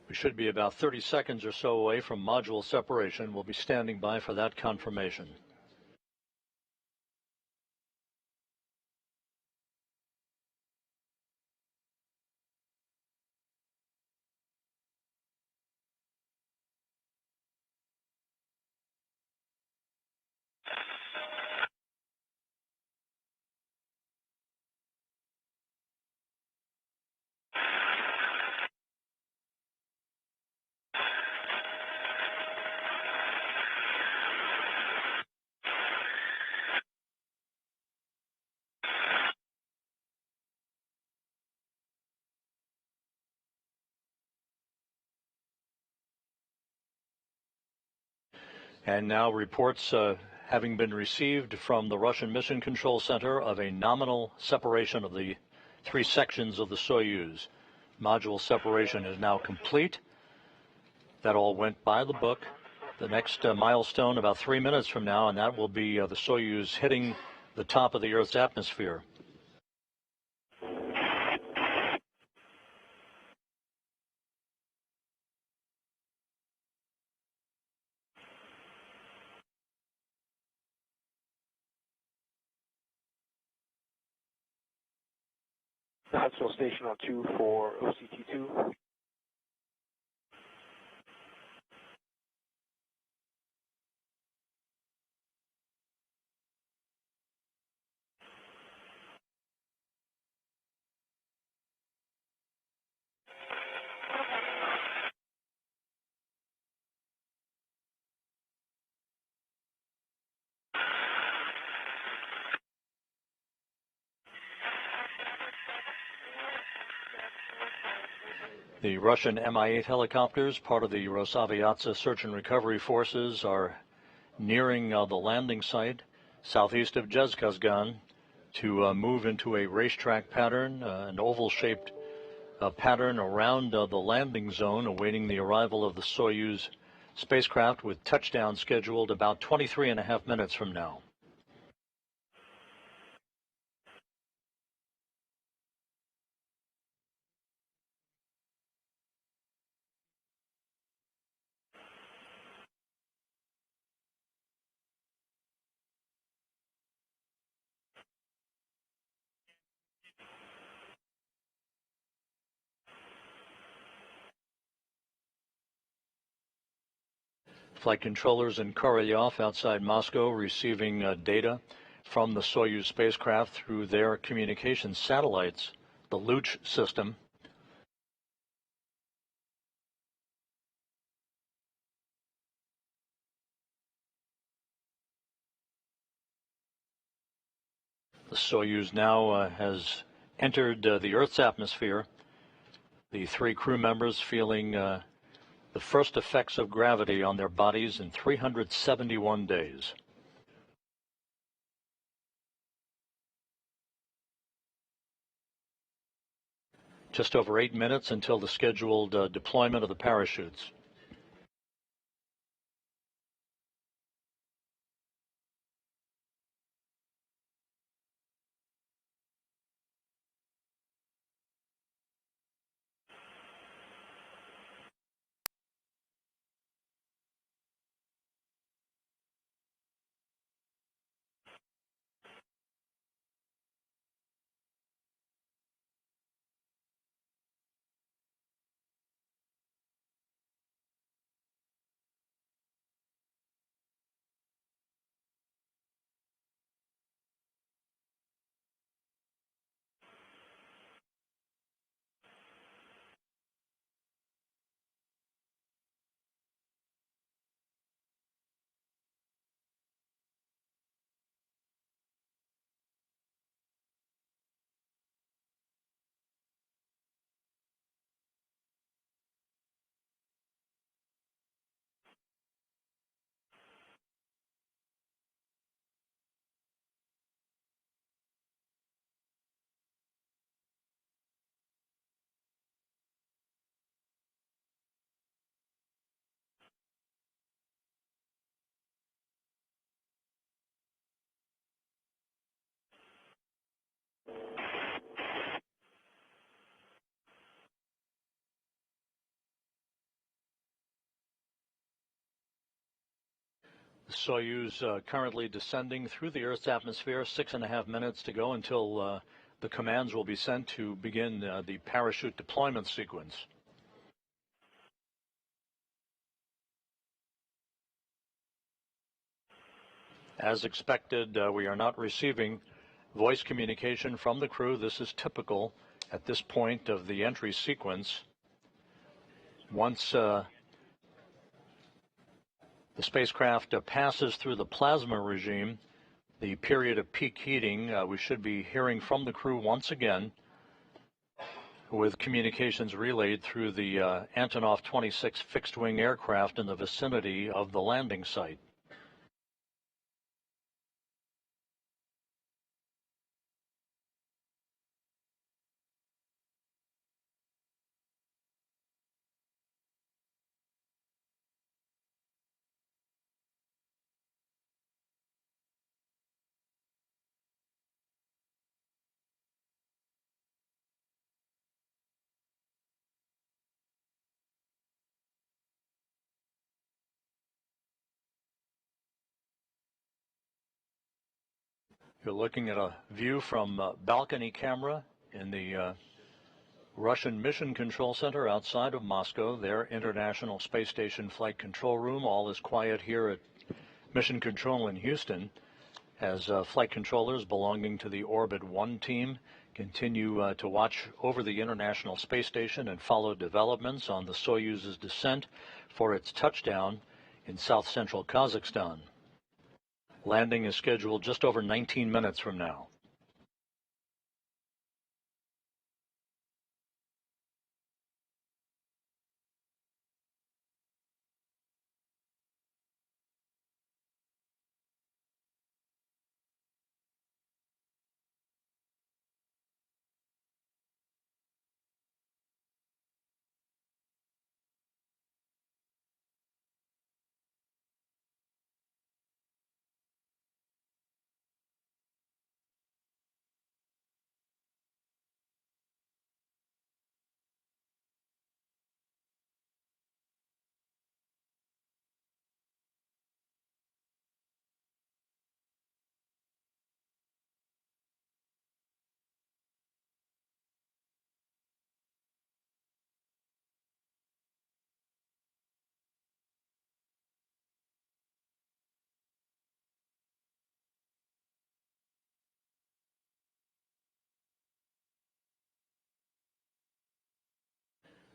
We should be about 30 seconds or so away from module separation. We'll be standing by for that confirmation. And now reports having been received from the Russian Mission Control Center of a nominal separation of the three sections of the Soyuz. Module separation is now complete. That all went by the book. The next milestone about 3 minutes from now, and that will be the Soyuz hitting the top of the Earth's atmosphere. Huntsville Station on 2 for OCT2. The Russian Mi-8 helicopters, part of the Rosaviatsa search and recovery forces, are nearing the landing site southeast of Zhezkazgan to move into a racetrack pattern, an oval-shaped pattern around the landing zone, awaiting the arrival of the Soyuz spacecraft, with touchdown scheduled about 23.5 minutes from now. Flight controllers in Korolyov outside Moscow receiving data from the Soyuz spacecraft through their communication satellites, the Luch system. The Soyuz now has entered the Earth's atmosphere. The three crew members feeling the first effects of gravity on their bodies in 371 days. Just over 8 minutes until the scheduled deployment of the parachutes. The Soyuz currently descending through the Earth's atmosphere, 6.5 minutes to go until the commands will be sent to begin the parachute deployment sequence. As expected, we are not receiving voice communication from the crew. This is typical at this point of the entry sequence. Once the spacecraft passes through the plasma regime, the period of peak heating, we should be hearing from the crew once again, with communications relayed through the Antonov 26 fixed-wing aircraft in the vicinity of the landing site. You're looking at a view from balcony camera in the Russian Mission Control Center outside of Moscow, their International Space Station Flight Control Room. All is quiet here at Mission Control in Houston as flight controllers belonging to the Orbit 1 team continue to watch over the International Space Station and follow developments on the Soyuz's descent for its touchdown in south-central Kazakhstan. Landing is scheduled just over 19 minutes from now.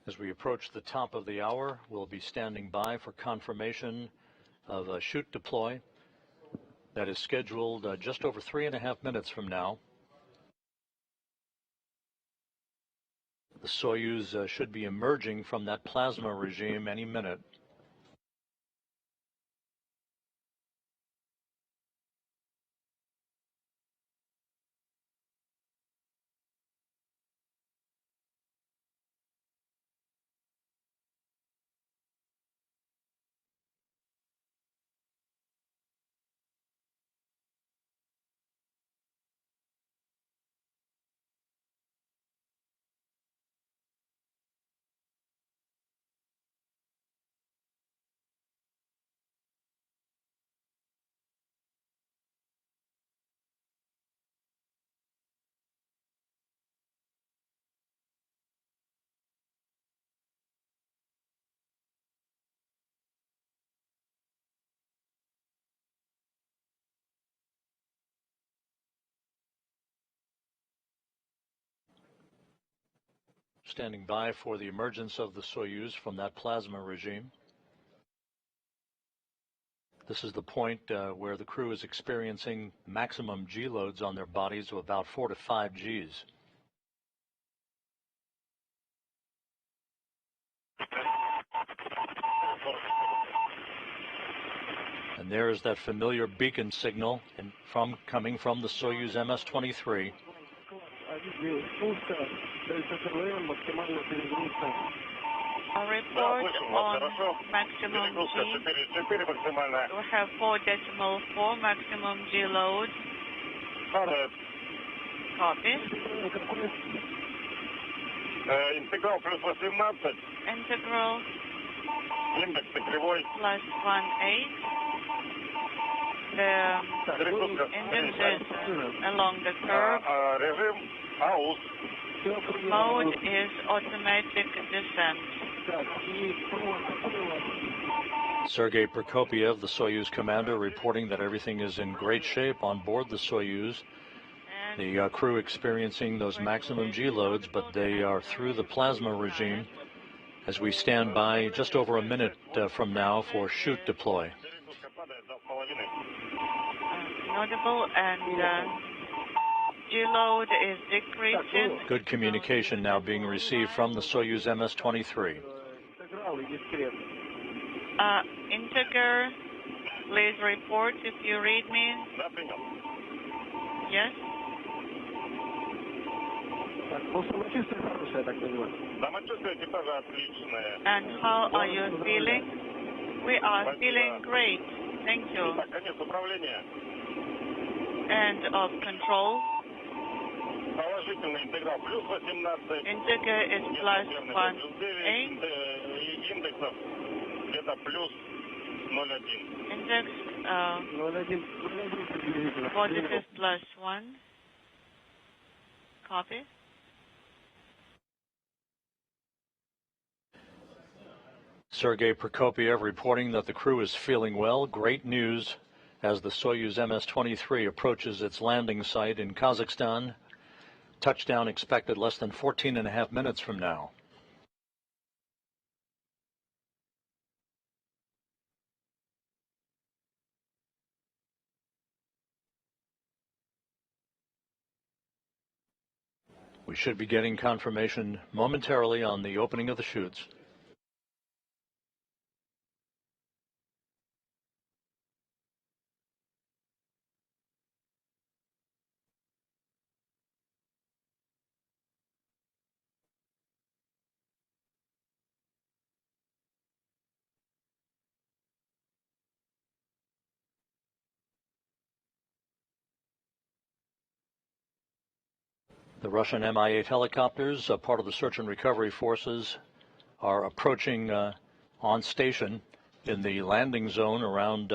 As we approach the top of the hour, we'll be standing by for confirmation of a chute deploy that is scheduled just over 3.5 minutes from now. The Soyuz should be emerging from that plasma regime any minute. Standing by for the emergence of the Soyuz from that plasma regime. This is the point where the crew is experiencing maximum G loads on their bodies of about 4 to 5 Gs. And there is that familiar beacon signal coming from the Soyuz MS-23. A report on maximum G. We have 4.4 maximum G load. Copy. Интеграл плюс 18. Integral Индекс кривой. +18. the indexes along the curve. Режим АУС. Mode is automatic descent. Sergey Prokopyev, the Soyuz commander, reporting that everything is in great shape on board the Soyuz. The crew experiencing those maximum G loads, but they are through the plasma regime as we stand by just over a minute from now for shoot deploy. Notable, and G load is decreasing. Good communication now being received from the Soyuz MS-23. Integer, please report if you read me. Yes? And how are you feeling? We are feeling great. Thank you. End of control. Integer is +18. Index positive +1. Copy. Sergey Prokopyev reporting that the crew is feeling well. Great news as the Soyuz MS-23 approaches its landing site in Kazakhstan. Touchdown expected less than 14.5 minutes from now. We should be getting confirmation momentarily on the opening of the chutes. The Russian Mi-8 helicopters, part of the search and recovery forces, are approaching on station in the landing zone around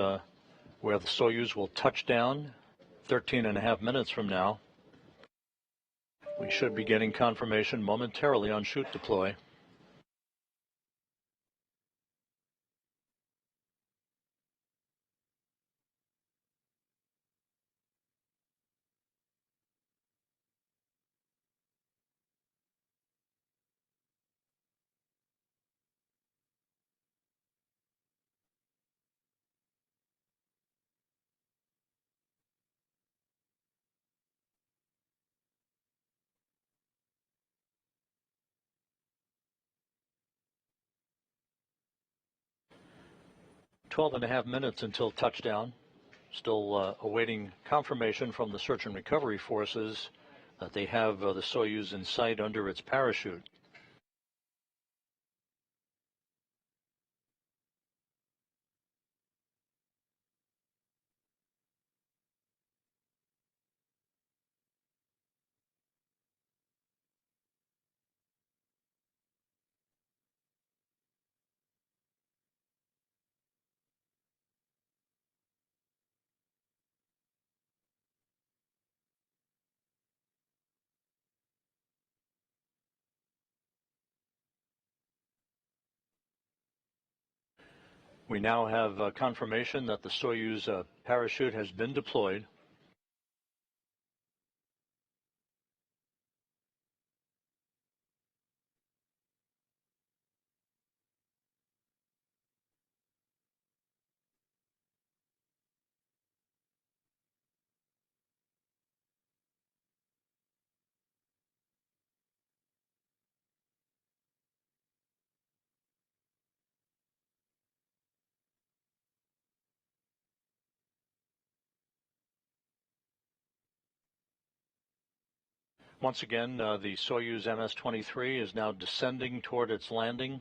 where the Soyuz will touch down 13.5 minutes from now. We should be getting confirmation momentarily on shoot deploy. Twelve and a half minutes until touchdown. Still awaiting confirmation from the search and recovery forces that they have the Soyuz in sight under its parachute. We now have confirmation that the Soyuz parachute has been deployed. Once again, the Soyuz MS-23 is now descending toward its landing.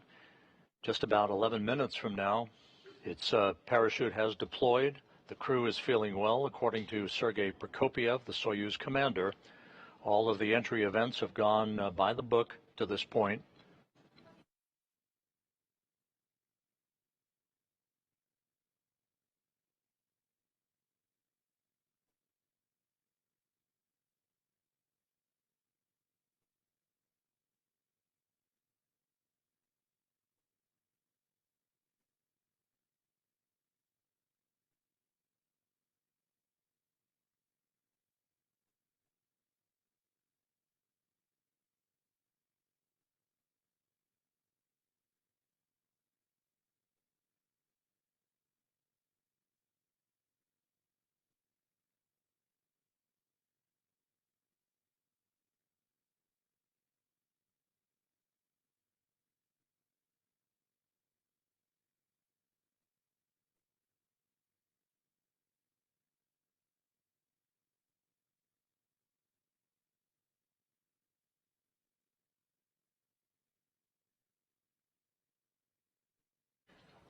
Just about 11 minutes from now, its parachute has deployed. The crew is feeling well, according to Sergey Prokopyev, the Soyuz commander. All of the entry events have gone by the book to this point.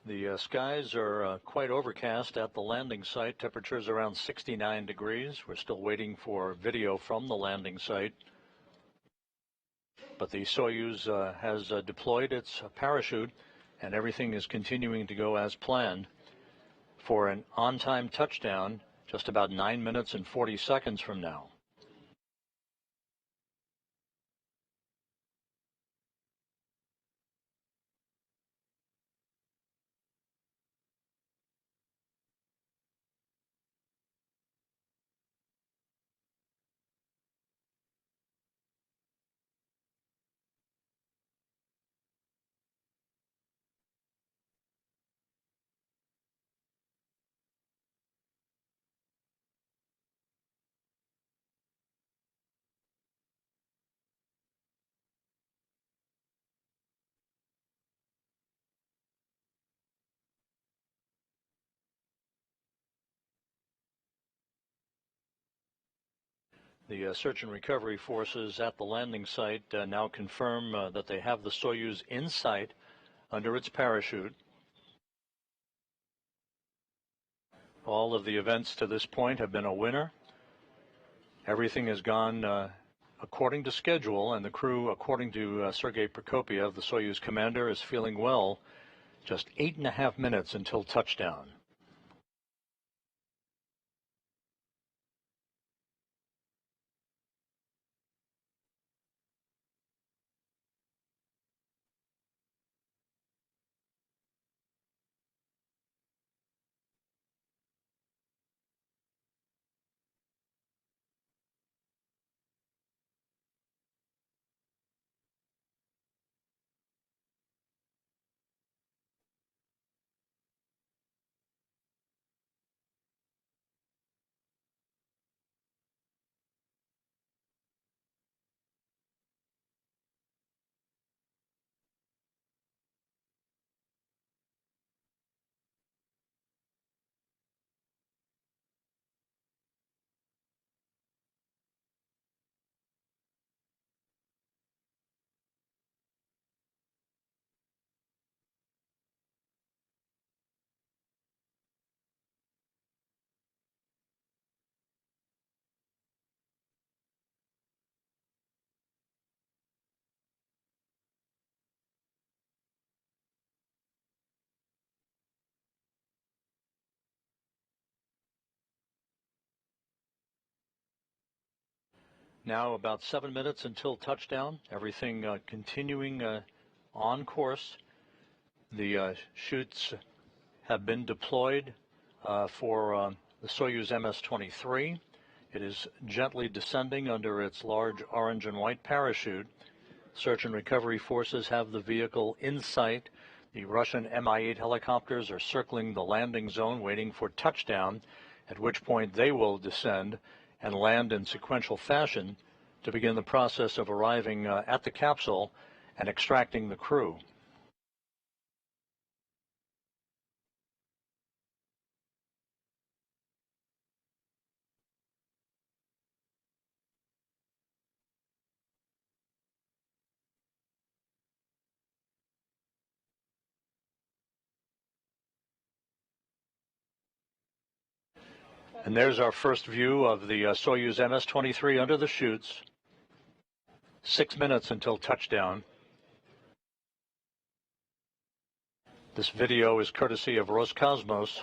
The skies are quite overcast at the landing site. Temperatures around 69 degrees. We're still waiting for video from the landing site. But the Soyuz has deployed its parachute, and everything is continuing to go as planned for an on-time touchdown just about 9 minutes and 40 seconds from now. The search and recovery forces at the landing site now confirm that they have the Soyuz in sight under its parachute. All of the events to this point have been a winner. Everything has gone according to schedule, and the crew, according to Sergey Prokopyev, the Soyuz commander, is feeling well. Just 8.5 minutes until touchdown. Now about 7 minutes until touchdown. Everything continuing on course. The chutes have been deployed for the Soyuz MS-23. It is gently descending under its large orange and white parachute. Search and recovery forces have the vehicle in sight. The Russian Mi-8 helicopters are circling the landing zone waiting for touchdown, at which point they will descend and land in sequential fashion to begin the process of arriving at the capsule and extracting the crew. And there's our first view of the Soyuz MS-23 under the chutes. 6 minutes until touchdown. This video is courtesy of Roscosmos.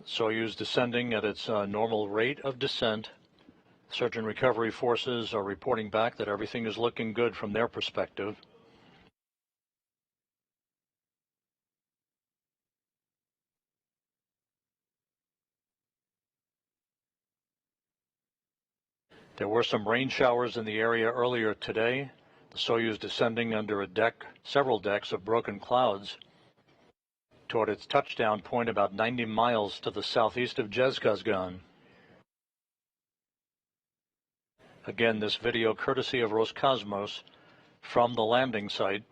Soyuz descending at its normal rate of descent. Search and recovery forces are reporting back that everything is looking good from their perspective. There were some rain showers in the area earlier today. The Soyuz descending under a deck, several decks of broken clouds toward its touchdown point about 90 miles to the southeast of Kazakhstan. Again, this video courtesy of Roscosmos from the landing site.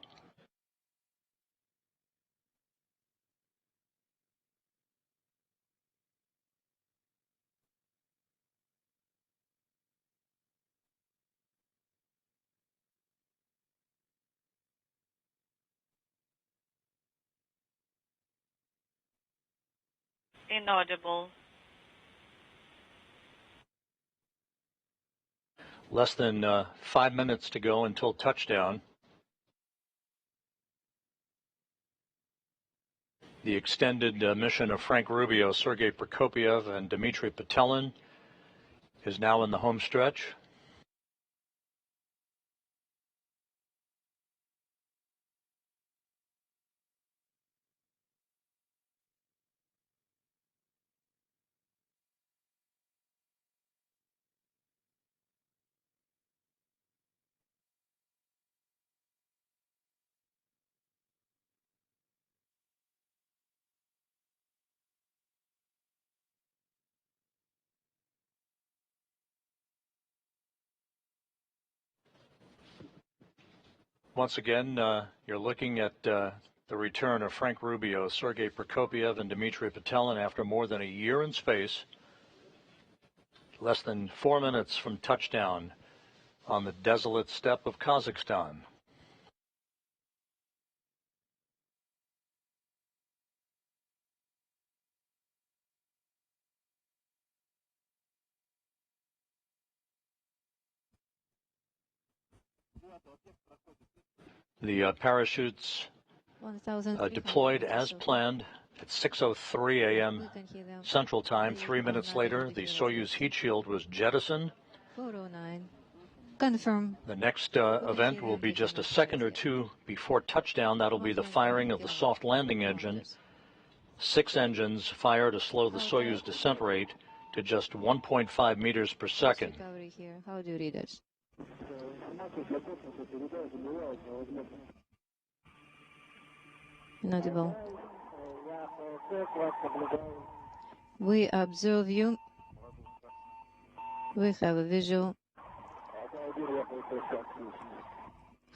Inaudible. Less than 5 minutes to go until touchdown. The extended mission of Frank Rubio, Sergey Prokopyev, and Dmitri Petelin is now in the home stretch. Once again, you're looking at the return of Frank Rubio, Sergey Prokopyev, and Dmitri Petelin after more than a year in space. Less than 4 minutes from touchdown on the desolate steppe of Kazakhstan. The parachutes deployed as planned at 6:03 a.m. Central Time. 3 minutes later, the Soyuz heat shield was jettisoned. 409. Confirm. The next event will be just a second or two before touchdown. That'll be the firing of the soft landing engine. 6 engines fire to slow the Soyuz descent rate to just 1.5 meters per second. How do you read it? Inaudible. We observe you. We have a visual.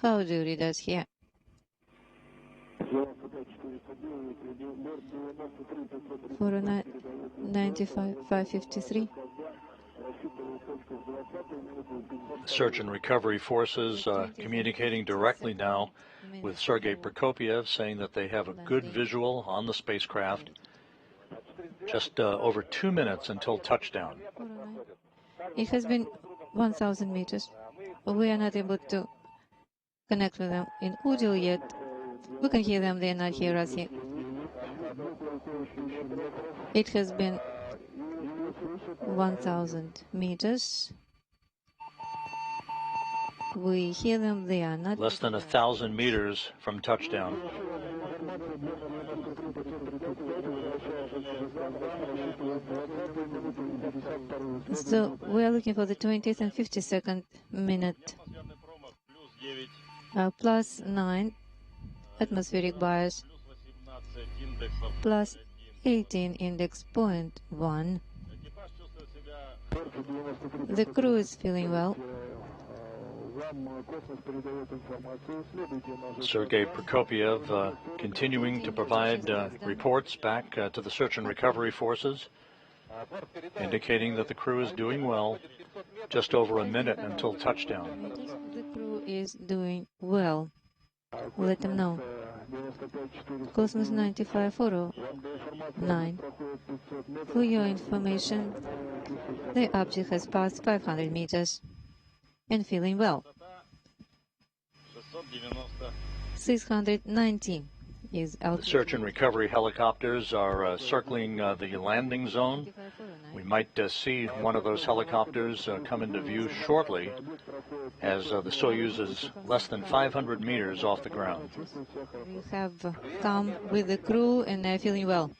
How do you read us here? For 95,553. Search and recovery forces communicating directly now with Sergey Prokopyev, saying that they have a good visual on the spacecraft. Just over 2 minutes until touchdown. It has been 1,000 meters. We are not able to connect with them in audio yet. We can hear them, they are not hear us yet. It has been 1,000 meters. We hear them, they are not. Less than 1,000 meters from touchdown. So we are looking for the 20th and 52nd minute. +9 atmospheric bias, +18 index 0.1. The crew is feeling well. Sergey Prokopyev continuing to provide reports back to the search and recovery forces, indicating that the crew is doing well. Just over a minute until touchdown. The crew is doing well. Let them know. Cosmos 9549. For your information, the object has passed 500 meters and feeling well. 690 is out. The search and recovery helicopters are circling the landing zone. We might see one of those helicopters come into view shortly, as the Soyuz is less than 500 meters off the ground. We have come with the crew and they're feeling well.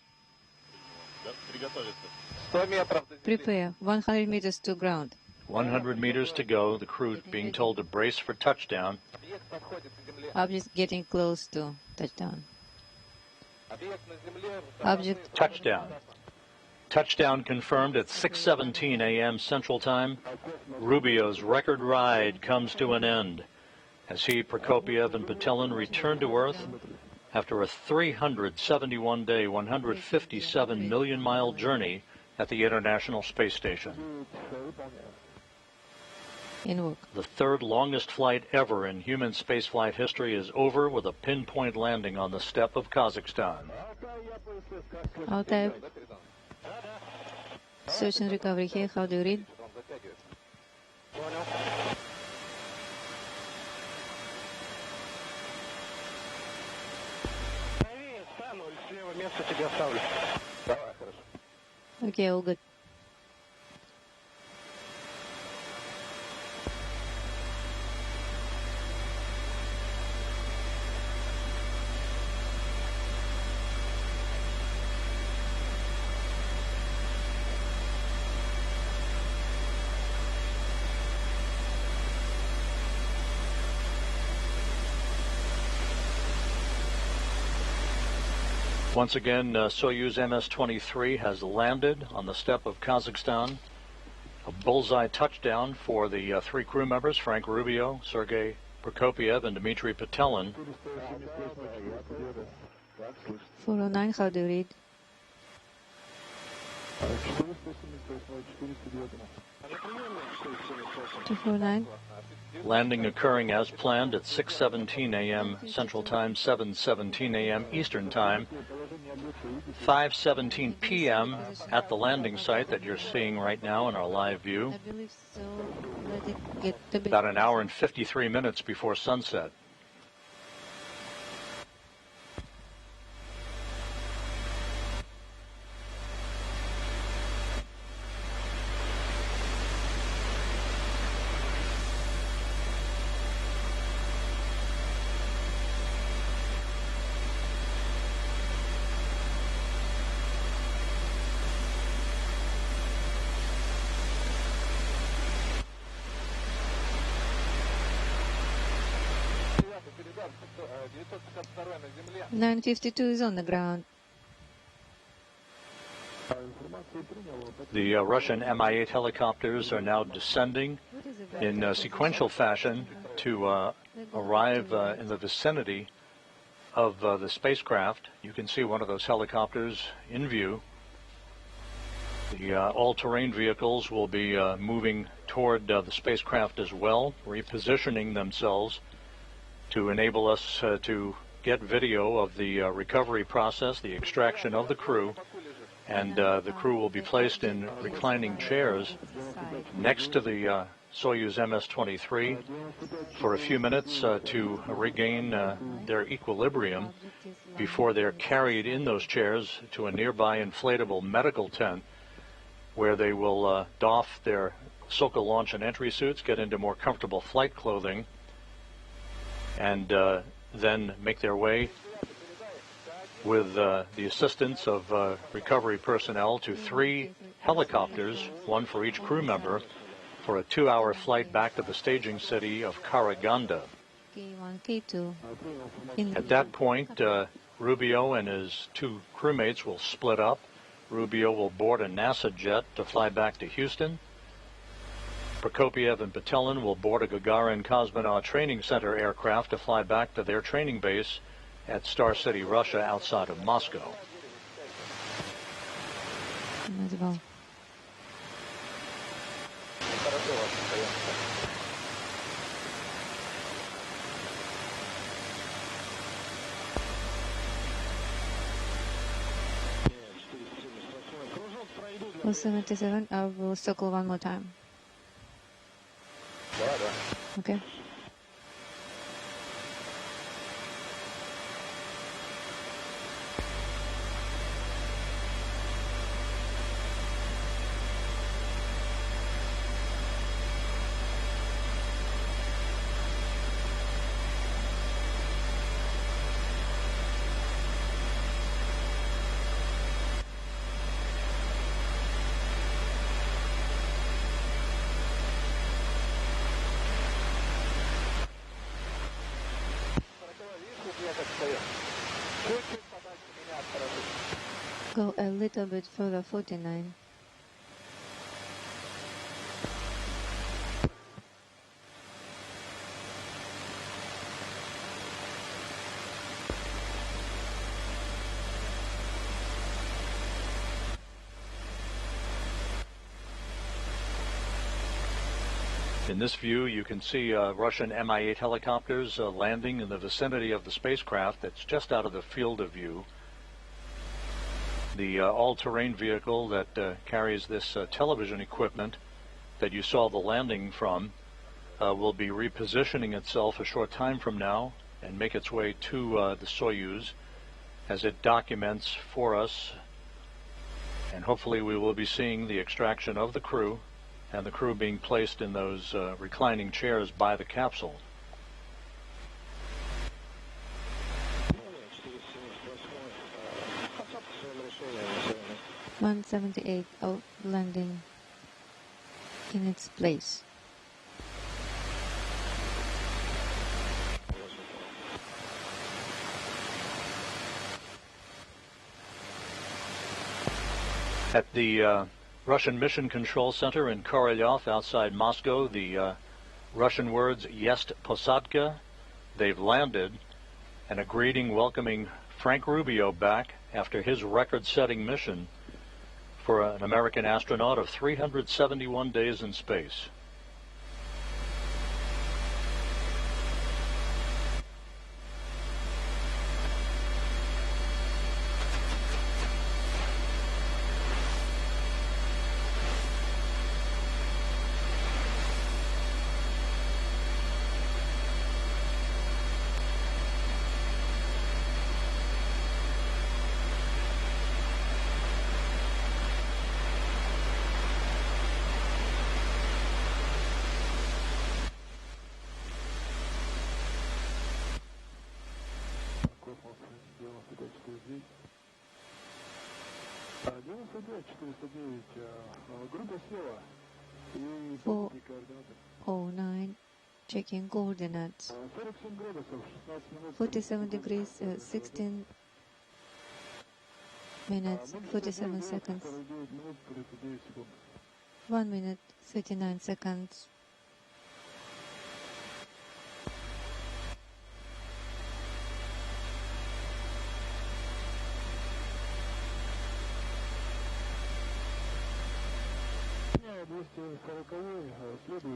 Prepare. 100 meters to ground. 100 meters to go. The crew being told to brace for touchdown. Object getting close to touchdown. Object touchdown. Touchdown confirmed at 6:17 a.m. Central Time. Rubio's record ride comes to an end as he, Prokopyev, and Petelin return to Earth after a 371-day, 157 million-mile journey at the International Space Station. The third longest flight ever in human spaceflight history is over with a pinpoint landing on the steppe of Kazakhstan. Search and recovery here, how do you read? Okay, all good. Once again, Soyuz MS-23 has landed on the steppe of Kazakhstan. A bullseye touchdown for the three crew members, Frank Rubio, Sergey, Prokopyev, and Dmitri Petelin. 409, how do you read? $249. Landing occurring as planned at 6:17 a.m. Central Time, 7:17 a.m. Eastern Time, 5:17 p.m. at the landing site that you're seeing right now in our live view. I believe so. Let it get a bit About an hour and 53 minutes before sunset. $952 is on the ground. The Russian Mi-8 helicopters are now descending in sequential fashion to arrive in the vicinity of the spacecraft. You can see one of those helicopters in view. The all-terrain vehicles will be moving toward the spacecraft as well, repositioning themselves to enable us to get video of the recovery process, the extraction of the crew, and the crew will be placed in reclining chairs next to the Soyuz MS-23 for a few minutes to regain their equilibrium before they're carried in those chairs to a nearby inflatable medical tent where they will doff their Sokol launch and entry suits, get into more comfortable flight clothing, and then make their way with the assistance of recovery personnel to 3 helicopters, one for each crew member, for a 2-hour flight back to the staging city of Karaganda. K1, K2. At that point, Rubio and his 2 crewmates will split up. Rubio will board a NASA jet to fly back to Houston. Prokopyev and Petelin will board a Gagarin Cosmonaut Training Center aircraft to fly back to their training base at Star City, Russia, outside of Moscow. As well. Well, 77, I will circle one more time. Okay. Go a little bit further, 49. In this view, you can see Russian Mi-8 helicopters landing in the vicinity of the spacecraft that's just out of the field of view. the all-terrain vehicle that carries this television equipment that you saw the landing from will be repositioning itself a short time from now and make its way to the Soyuz as it documents for us, and hopefully we will be seeing the extraction of the crew and the crew being placed in those reclining chairs by the capsule. (178) of landing in its place. At the Russian Mission Control Center in Korolyov outside Moscow, the Russian words "Jest Posadka," they've landed, and a greeting welcoming Frank Rubio back after his record-setting mission for an American astronaut of 371 days in space. For 09, checking coordinates. 47 degrees, 16 minutes, 47 seconds. 1 minute, 39 seconds.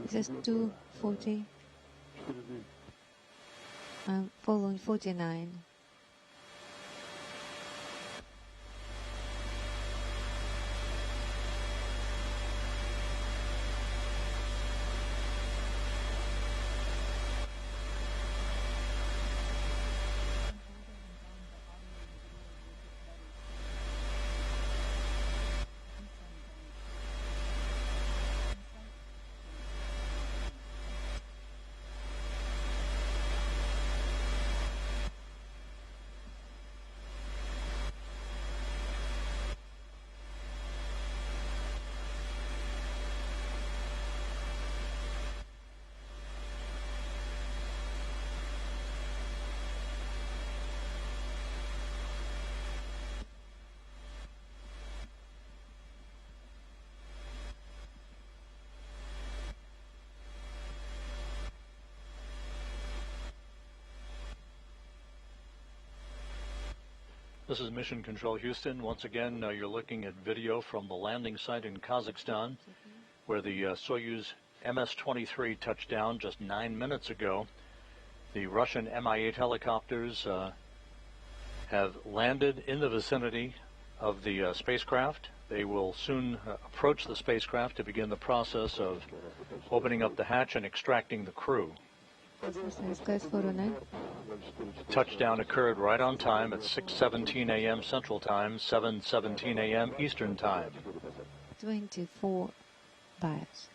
This is 240. I'm following 49. This is Mission Control Houston. Once again, you're looking at video from the landing site in Kazakhstan, where the Soyuz MS-23 touched down just 9 minutes ago. The Russian Mi-8 helicopters have landed in the vicinity of the spacecraft. They will soon approach the spacecraft to begin the process of opening up the hatch and extracting the crew. Touchdown occurred right on time at 6:17 a.m. Central Time, 7:17 a.m. Eastern Time. 24 bias.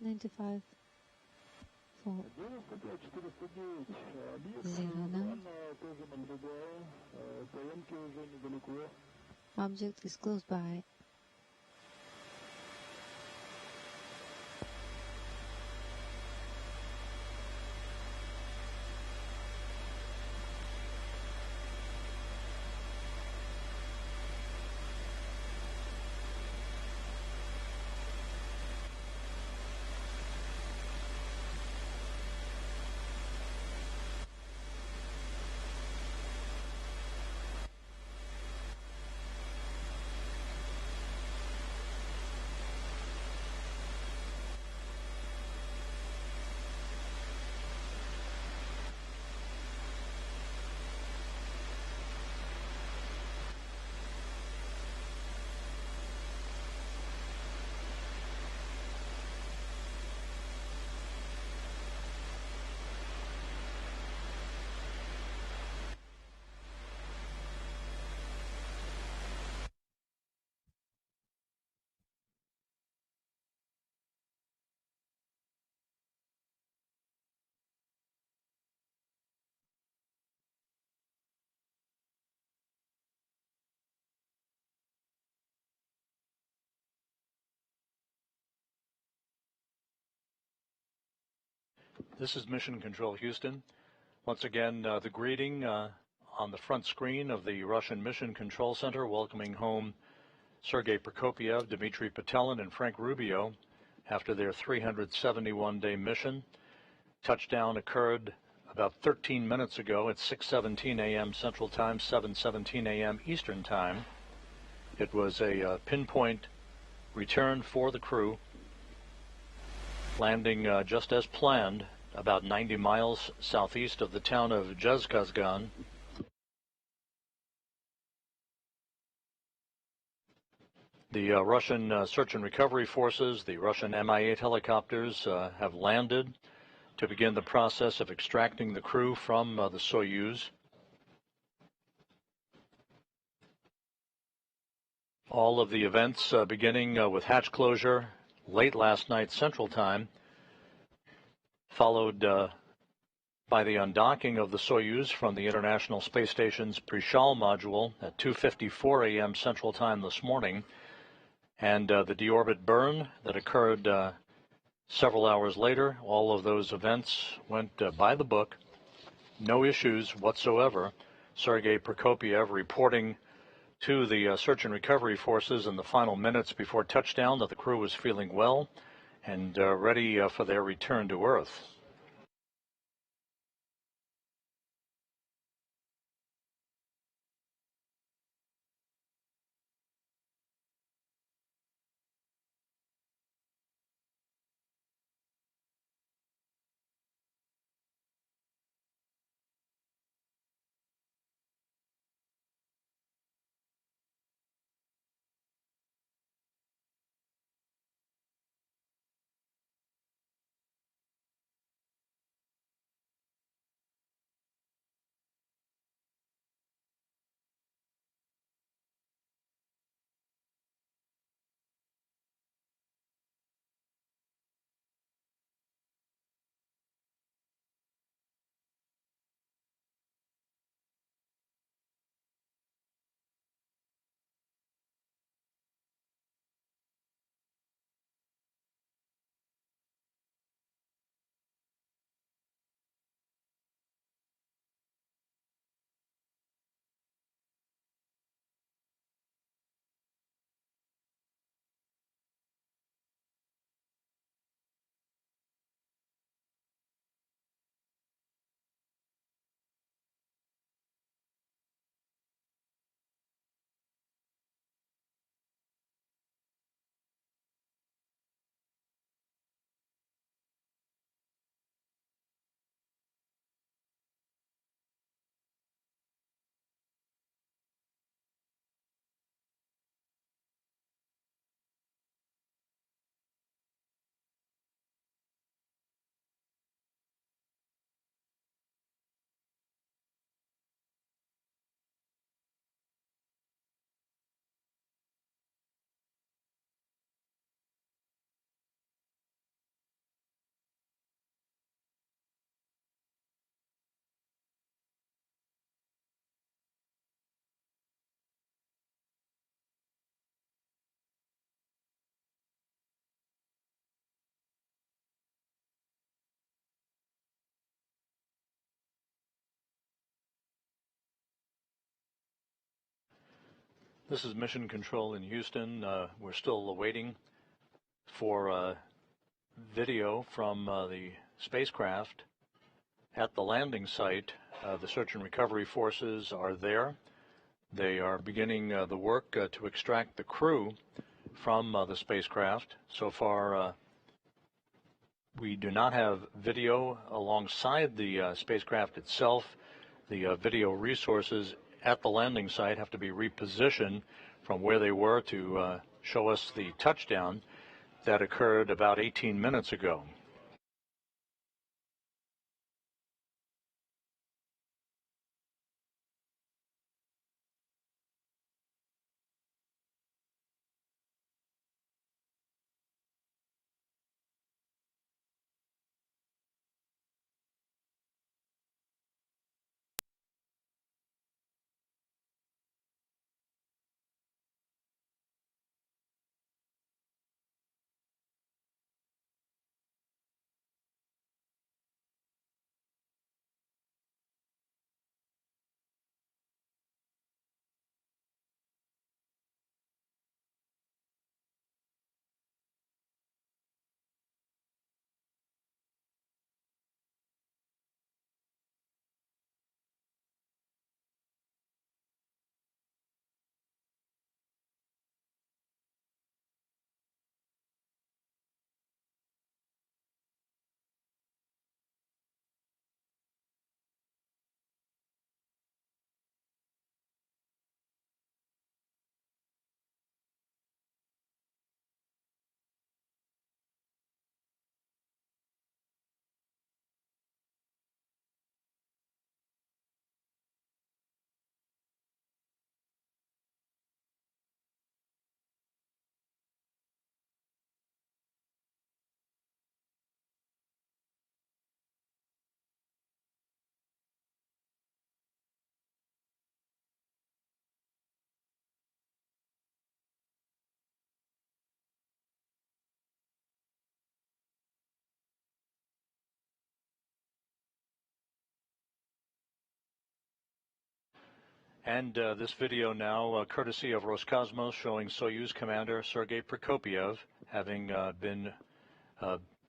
95 4 09. Object is close by. This is Mission Control Houston. Once again, the greeting on the front screen of the Russian Mission Control Center, welcoming home Sergey Prokopyev, Dmitri, Petelin, and Frank Rubio after their 371-day mission. Touchdown occurred about 13 minutes ago at 6:17 a.m. Central Time, 7:17 a.m. Eastern Time. It was a pinpoint return for the crew, landing just as planned about 90 miles southeast of the town of Kazakhstan. The Russian search and recovery forces, the Russian Mi-8 helicopters, have landed to begin the process of extracting the crew from the Soyuz. All of the events beginning with hatch closure late last night Central Time, followed by the undocking of the Soyuz from the International Space Station's Prishal module at 2:54 a.m. Central Time this morning, and the deorbit burn that occurred several hours later. All of those events went by the book. No issues whatsoever. Sergey Prokopyev reporting to the search and recovery forces in the final minutes before touchdown that the crew was feeling well and ready for their return to Earth. This is Mission Control in Houston. We're still awaiting for video from the spacecraft at the landing site. The search and recovery forces are there. They are beginning the work to extract the crew from the spacecraft. So far, we do not have video alongside the spacecraft itself. The video resources at the landing site have to be repositioned from where they were to show us the touchdown that occurred about 18 minutes ago. And this video now, courtesy of Roscosmos, showing Soyuz commander Sergey Prokopyev having been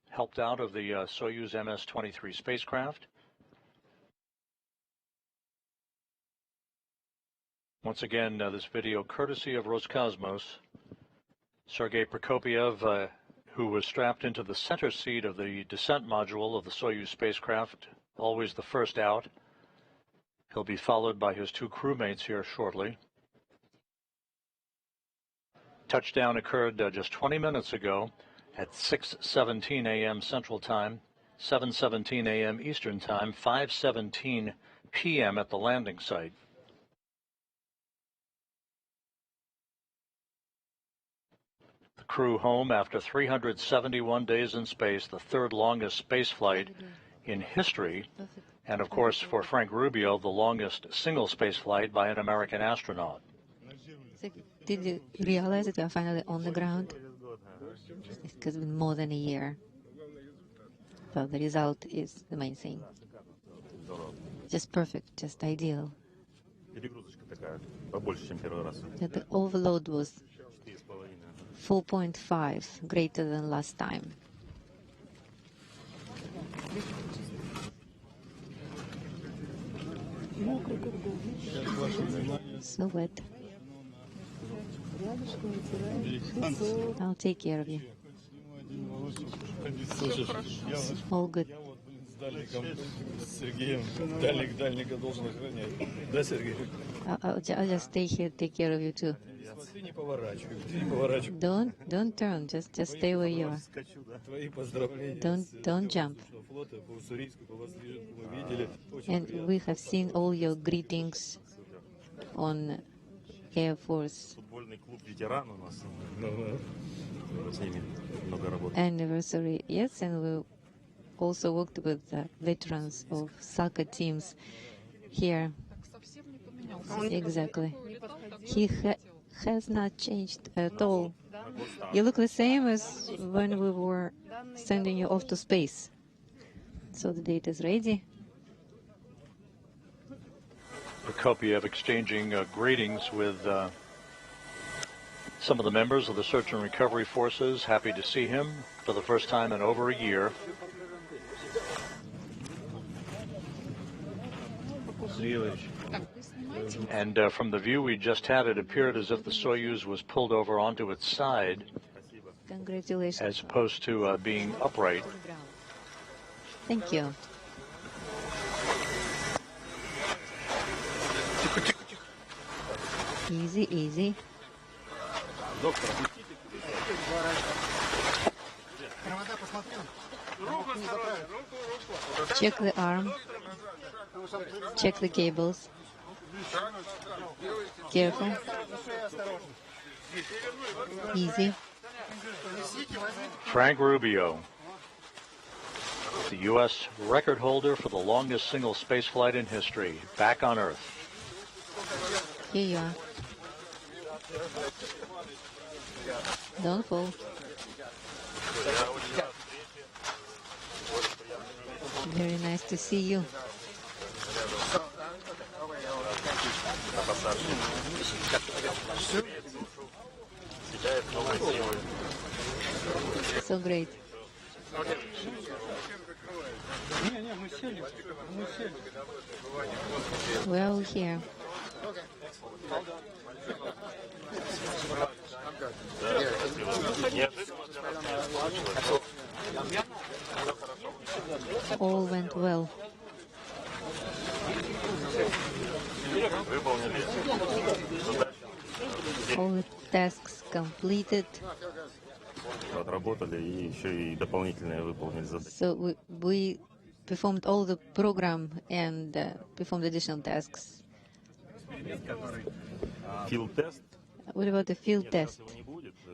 helped out of the Soyuz MS-23 spacecraft. Once again, this video courtesy of Roscosmos. Sergey Prokopyev, who was strapped into the center seat of the descent module of the Soyuz spacecraft, always the first out. He'll be followed by his two crewmates here shortly. Touchdown occurred just 20 minutes ago at 6:17 a.m. Central Time, 7:17 a.m. Eastern Time, 5:17 p.m. at the landing site. The crew home after 371 days in space, the third longest space flight in history. And of course, for Frank Rubio, the longest single space flight by an American astronaut. Did you realize that we are finally on the ground? It has been more than a year. But the result is the main thing. Just perfect, just ideal. That the overload was 4.5, greater than last time. So wet. I'll take care of you. All good. I'll just stay here, take care of you too. Don't turn, just stay where you are. Don't jump. And we have seen all your greetings on Air Force anniversary. Yes, and we also worked with the veterans of soccer teams here. Exactly. He has not changed at all. You look the same as when we were sending you off to space. So the data is ready. Prokopyev exchanging greetings with Some of the members of the search and recovery forces happy to see him for the first time in over a year. And from the view we just had, it appeared as if the Soyuz was pulled over onto its side, Congratulations. as opposed to being upright. Thank you. Easy, easy. Check the arm. Check the cables. Careful. Easy. Frank Rubio, the U.S. record holder for the longest single spaceflight in history, back on Earth. Here you are. Don't fall. Very nice to see you. So great. We're all here. All went well. All the tasks completed. So we performed all the program and performed additional tasks. Field test? What about the field test?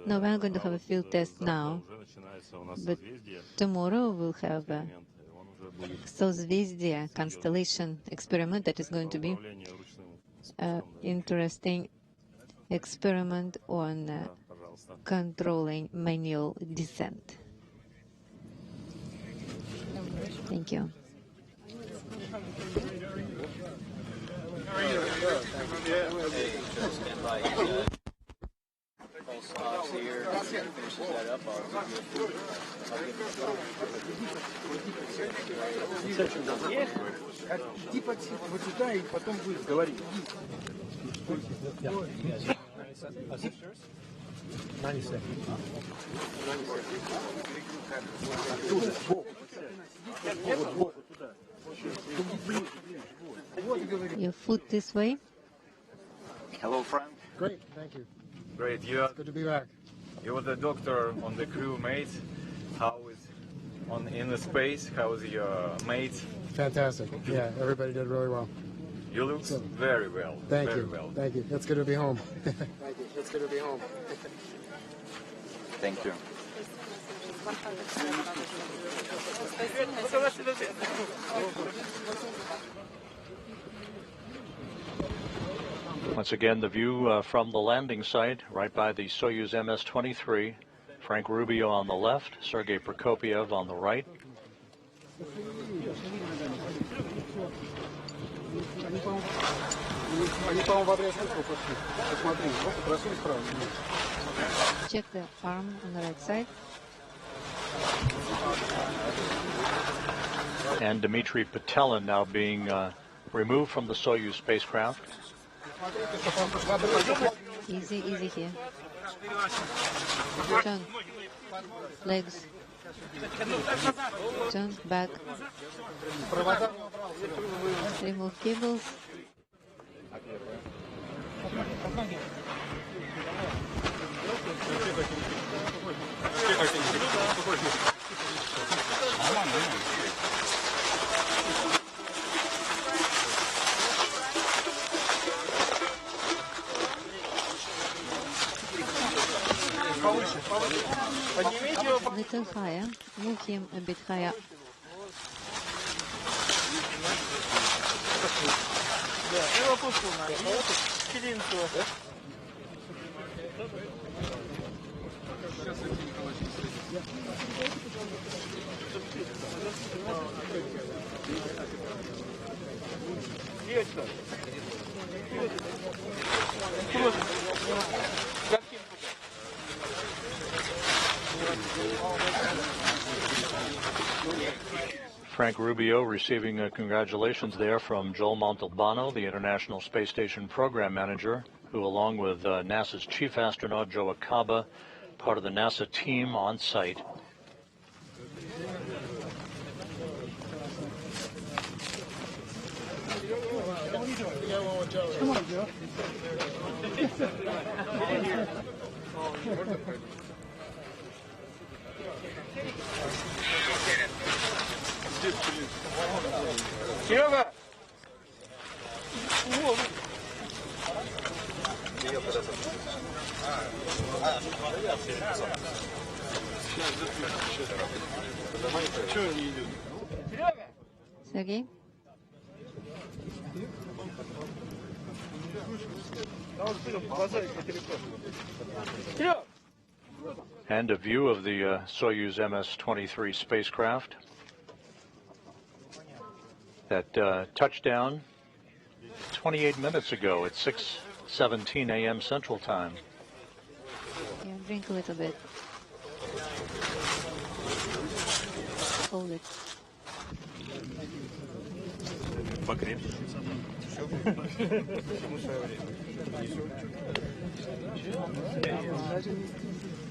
No, we're not going to have a field test now, but tomorrow we'll have a Sozvezdia constellation experiment that is going to be an interesting experiment on controlling manual descent. Thank you. Your foot this way. Hello, Frank. Great, thank you. Great. It's good to be back. You were the doctor on the crew, mate. How is in the space? How is your mate? Fantastic. Yeah, everybody did really well. You look very well. Thank very you. Well. Thank you. It's good to be home. Thank you. It's good to be home. Thank you. Once again, the view from the landing site, right by the Soyuz MS-23. Frank Rubio on the left, Sergey Prokopyev on the right. Check the arm on the right side. And Dmitri Petelin now being removed from the Soyuz spacecraft. Easy, easy here. Turn. Legs. Turn back. Remove cables. Little higher. Move him a bit higher. Frank Rubio receiving congratulations there from Joel Montalbano, the International Space Station Program Manager, who, along with NASA's Chief Astronaut Joe Acaba, part of the NASA team on site. Come on, Joe. Sergey? And a view of the Soyuz MS-23 spacecraft that touched down 28 minutes ago at 6:17 a.m. Central Time. Yeah, drink a little bit. Hold it.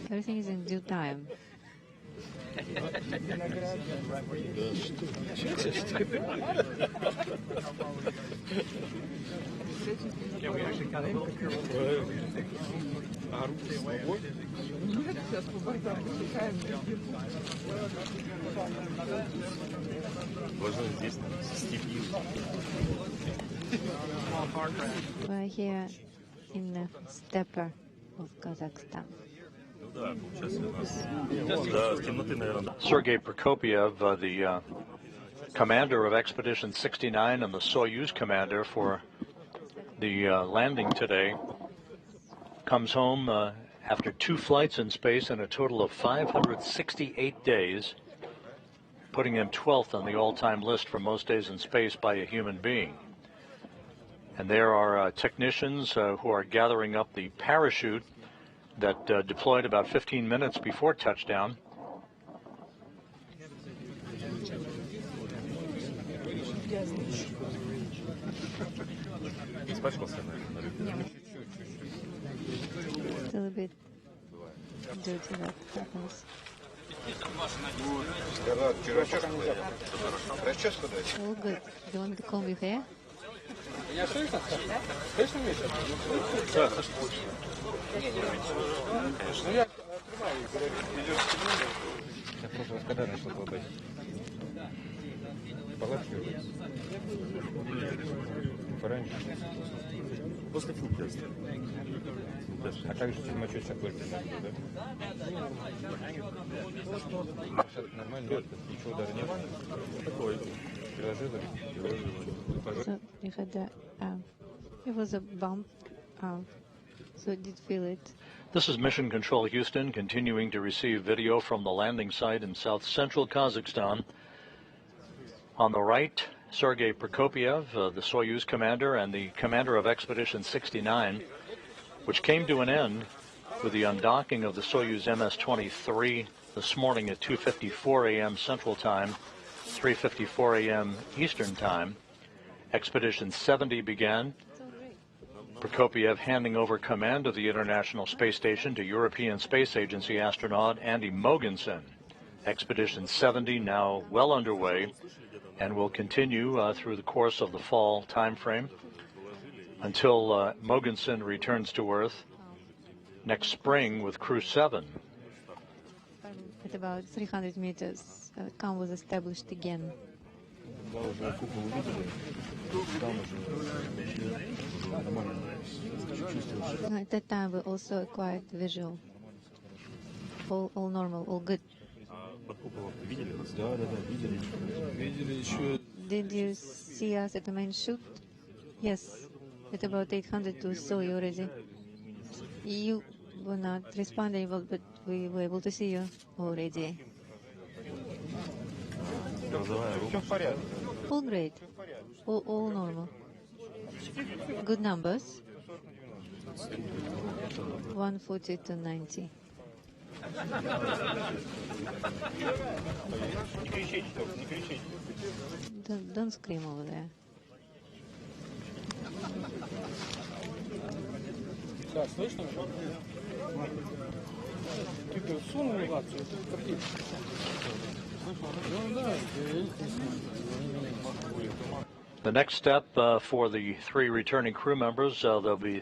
Everything is in due time. We're here in the steppe of Kazakhstan. Sergey Prokopyev, the commander of Expedition 69 and the Soyuz commander for the landing today, comes home after 2 flights in space and a total of 568 days, putting him 12th on the all-time list for most days in space by a human being. And there are technicians who are gathering up the parachute that deployed about 15 minutes before touchdown. Still a bit dirty that happens. All good. Do you want me to comb your hair? Меня слышно? Слышно меня сейчас? Да, слышно. Конечно. Ну я открываю, идет секунда. Я просто благодарен, что попасть. Палатки. Пораньше. После футболиста. А также мочить собой, да? Нормально, ничего даже не было. Такой. So you had it was a bump, so did feel it. This is Mission Control Houston, continuing to receive video from the landing site in south-central Kazakhstan. On the right, Sergey Prokopyev, the Soyuz commander and the commander of Expedition 69, which came to an end with the undocking of the Soyuz MS-23 this morning at 2:54 a.m. Central Time, 3:54 a.m. Eastern Time. Expedition 70 began. Prokopyev handing over command of the International Space Station to European Space Agency astronaut Andy Mogensen. Expedition 70 now well underway and will continue through the course of the fall time frame until Mogensen returns to Earth next spring with Crew 7. At about 300 meters, CAM was established again. At that time, we also acquired visual. All normal, all good. Did you see us at the main chute? Yes, at about 800 we saw you already. You were not responding well, but we were able to see you already. All great, all normal. Good numbers. 140 to 90. Don't scream over there. Да, слышно? Ты сунул рацию, ты The next step for the 3 returning crew members, they'll be,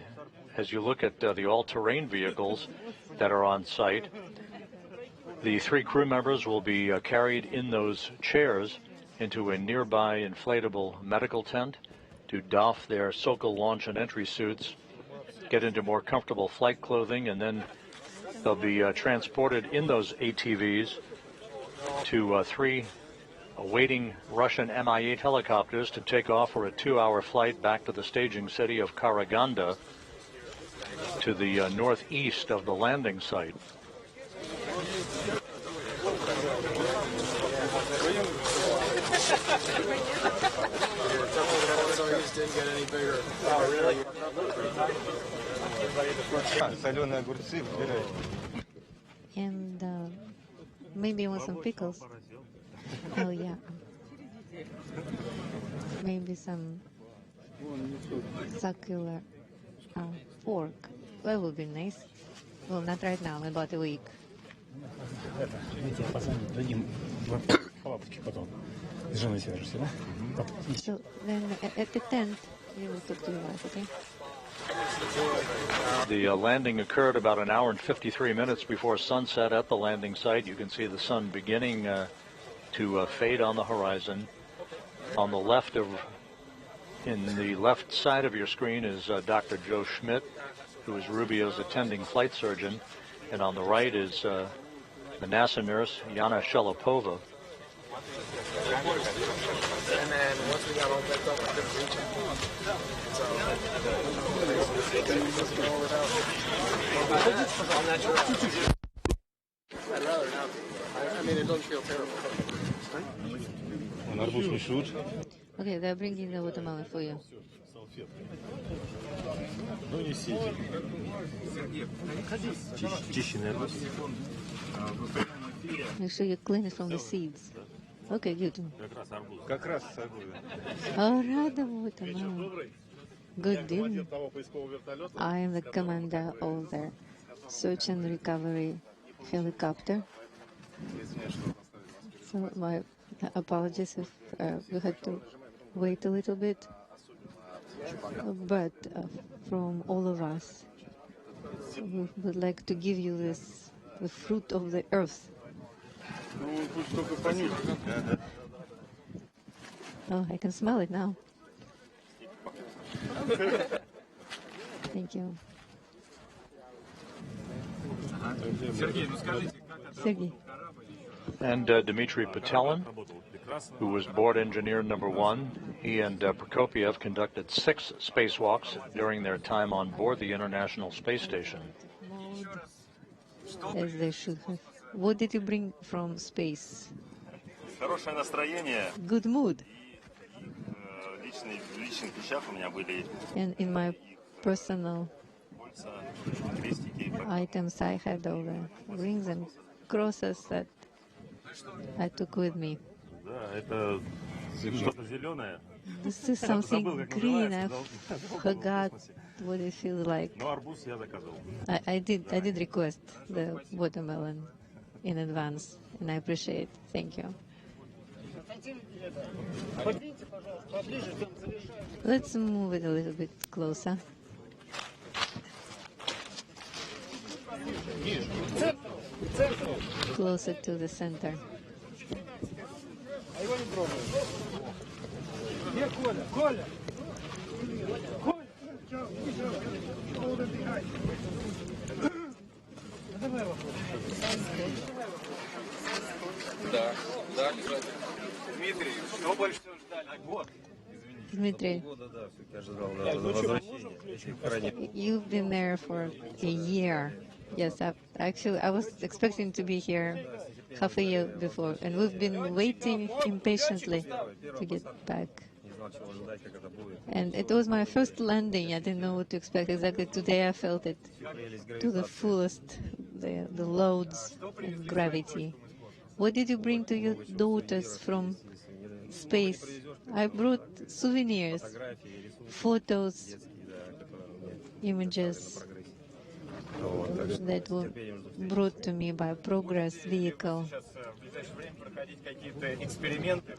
as you look at the all-terrain vehicles that are on site, the 3 crew members will be carried in those chairs into a nearby inflatable medical tent to doff their Sokol launch and entry suits, get into more comfortable flight clothing, and then they'll be transported in those ATVs to 3 awaiting Russian Mi-8 helicopters to take off for a 2-hour flight back to the staging city of Karaganda to the northeast of the landing site. didn't get any bigger. And maybe you want some pickles. Oh yeah. Maybe some succulent pork. That would be nice. Well, not right now, in about a week. So then at the tent, we will talk to you guys, okay? The landing occurred about an hour and 53 minutes before sunset at the landing site. You can see the sun beginning to fade on the horizon. On the left in the left side of your screen is Dr. Joe Schmidt, who is Rubio's attending flight surgeon, and on the right is the NASA nurse Yana Shelopova. And then once we got all backed up, I couldn't reach I'd rather not. I mean, it doesn't feel terrible. Okay, they're bringing the watermelon for you. Make sure you clean it from the seeds. Okay, good. Oh, rada watermelon. Good deal. I am the commander of the search and recovery helicopter. So my apologies if we had to wait a little bit. But from all of us, we would like to give you this, the fruit of the earth. Oh, I can smell it now. Thank you. Sergey. And Dmitri Petelin, who was board engineer number 1. He and Prokopyev conducted 6 spacewalks during their time on board the International Space Station. As they should have. What did you bring from space? Good mood. And in my personal items, I had all the rings and crosses that I took with me. This is something green. I forgot what it feels like. I did request the watermelon in advance, and I appreciate it. Thank you. Let's move it a little bit closer. Closer to the center. Dmitri, you've been there for a year. Yes, actually, I was expecting to be here half a year before, and we've been waiting impatiently to get back. And it was my first landing. I didn't know what to expect exactly. Today I felt it to the fullest. the loads and gravity. What did you bring to your daughters from space? I brought souvenirs, photos, images that were brought to me by Progress vehicle.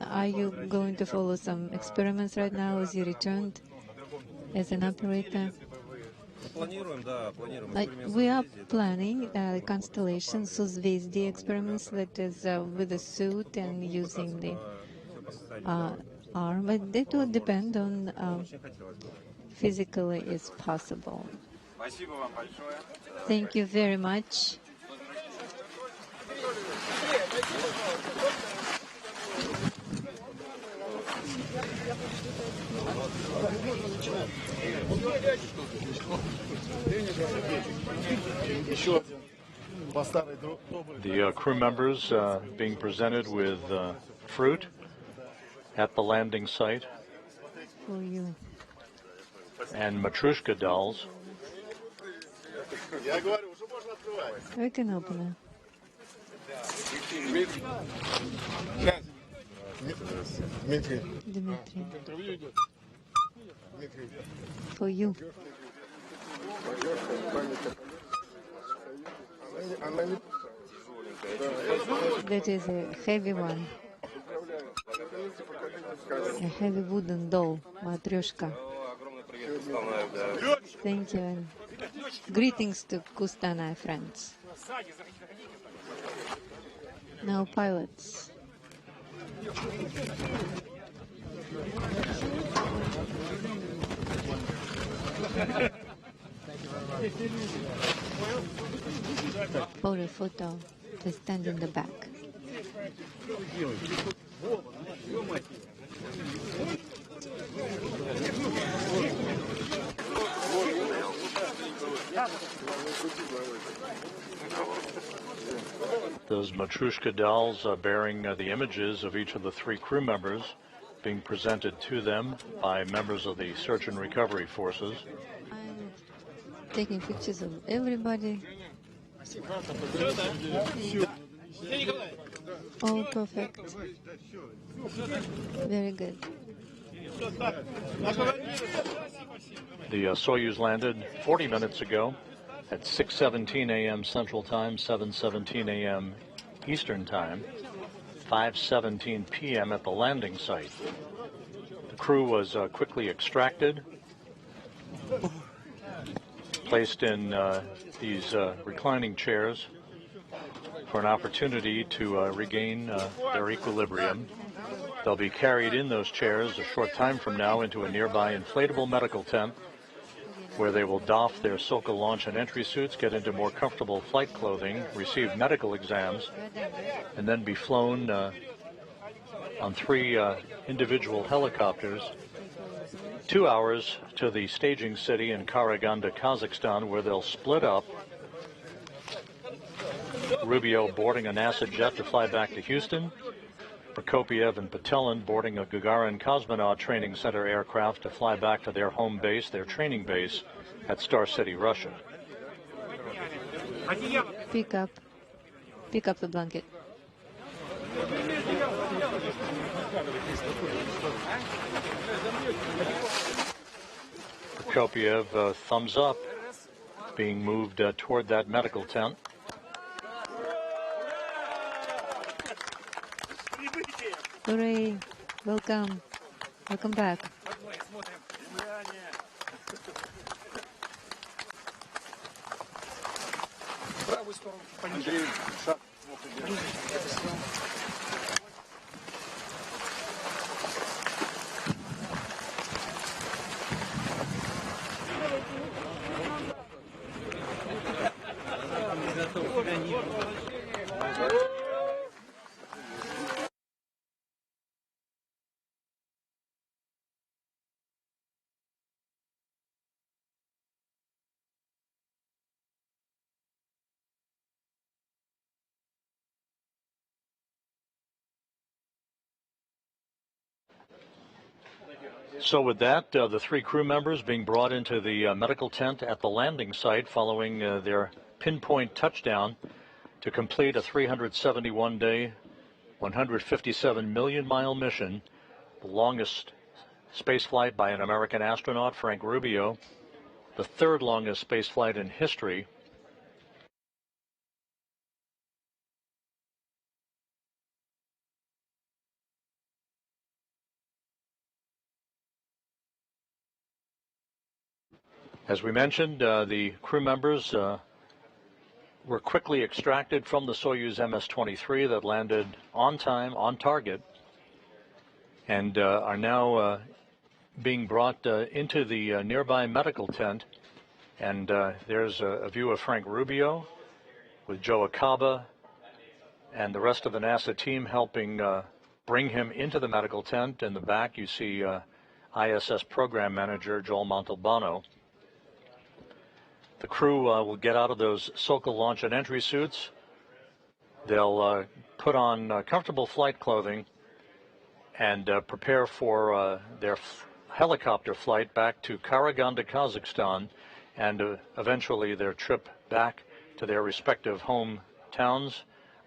Are you going to follow some experiments right now as you returned as an operator? We are planning constellation Suzvezdy experiments, that is with a suit and using the arm, but that will depend on physically is possible. Thank you very much. The crew members being presented with fruit at the landing site For you. and Matryoshka dolls. We can open Dmitri. Dmitri. For you. That is a heavy one. A heavy wooden doll, Matryoshka. Thank you. And greetings to Kustanai friends. Now pilots. For a photo, they stand in the back. Those Matryoshka dolls bearing the images of each of the three crew members being presented to them by members of the search and recovery forces. I'm taking pictures of everybody. All perfect. Very good. The Soyuz landed 40 minutes ago at 6:17 a.m. Central Time, 7:17 a.m. Eastern Time, 5:17 p.m. at the landing site. The crew was quickly extracted, placed in these reclining chairs for an opportunity to regain their equilibrium. They'll be carried in those chairs a short time from now into a nearby inflatable medical tent, where they will doff their Sokol launch and entry suits, get into more comfortable flight clothing, receive medical exams, and then be flown on three individual helicopters 2 hours to the staging city in Karaganda, Kazakhstan, where they'll split up. Rubio boarding a NASA jet to fly back to Houston. Prokopyev and Petelin boarding a Gagarin Cosmonaut Training Center aircraft to fly back to their home base, their training base at Star City, Russia. Pick up the blanket. Prokopyev, thumbs up, being moved toward that medical tent. Hooray! Welcome. Welcome back. So with that, the three crew members being brought into the medical tent at the landing site following their pinpoint touchdown to complete a 371-day, 157 million mile mission, the longest spaceflight by an American astronaut, Frank Rubio, the third longest spaceflight in history. As we mentioned, the crew members were quickly extracted from the Soyuz MS-23 that landed on time, on target, and are now being brought into the nearby medical tent. And there's a view of Frank Rubio with Joe Acaba and the rest of the NASA team helping bring him into the medical tent. In the back, you see ISS program manager Joel Montalbano. The crew will get out of those Sokol launch and entry suits. They'll put on comfortable flight clothing and prepare for their helicopter flight back to Karaganda, Kazakhstan, and eventually their trip back to their respective hometowns.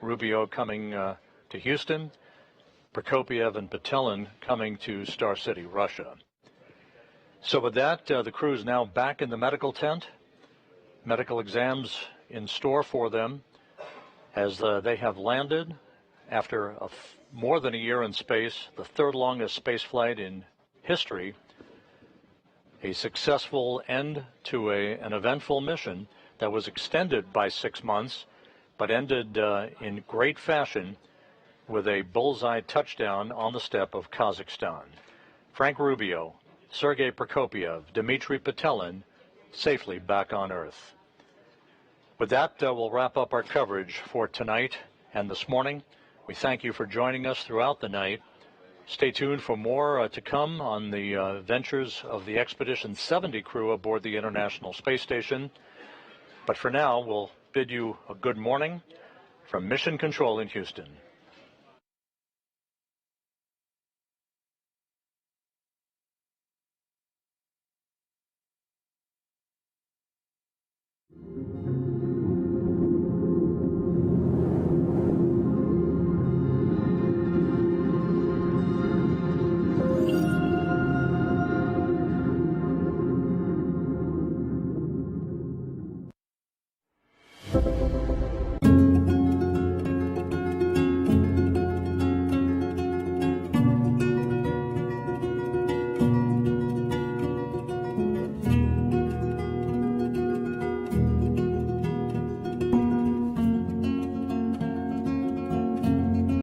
Rubio coming to Houston, Prokopyev and Petelin coming to Star City, Russia. So with that, the crew is now back in the medical tent. Medical exams in store for them as they have landed after more than a year in space, the third longest space flight in history, a successful end to an eventful mission that was extended by 6 months, but ended in great fashion with a bullseye touchdown on the steppe of Kazakhstan. Frank Rubio, Sergey Prokopyev, Dmitri Petelin, safely back on Earth. With that, we'll wrap up our coverage for tonight and this morning. We thank you for joining us throughout the night. Stay tuned for more to come on the ventures of the Expedition 70 crew aboard the International Space Station. But for now, we'll bid you a good morning from Mission Control in Houston.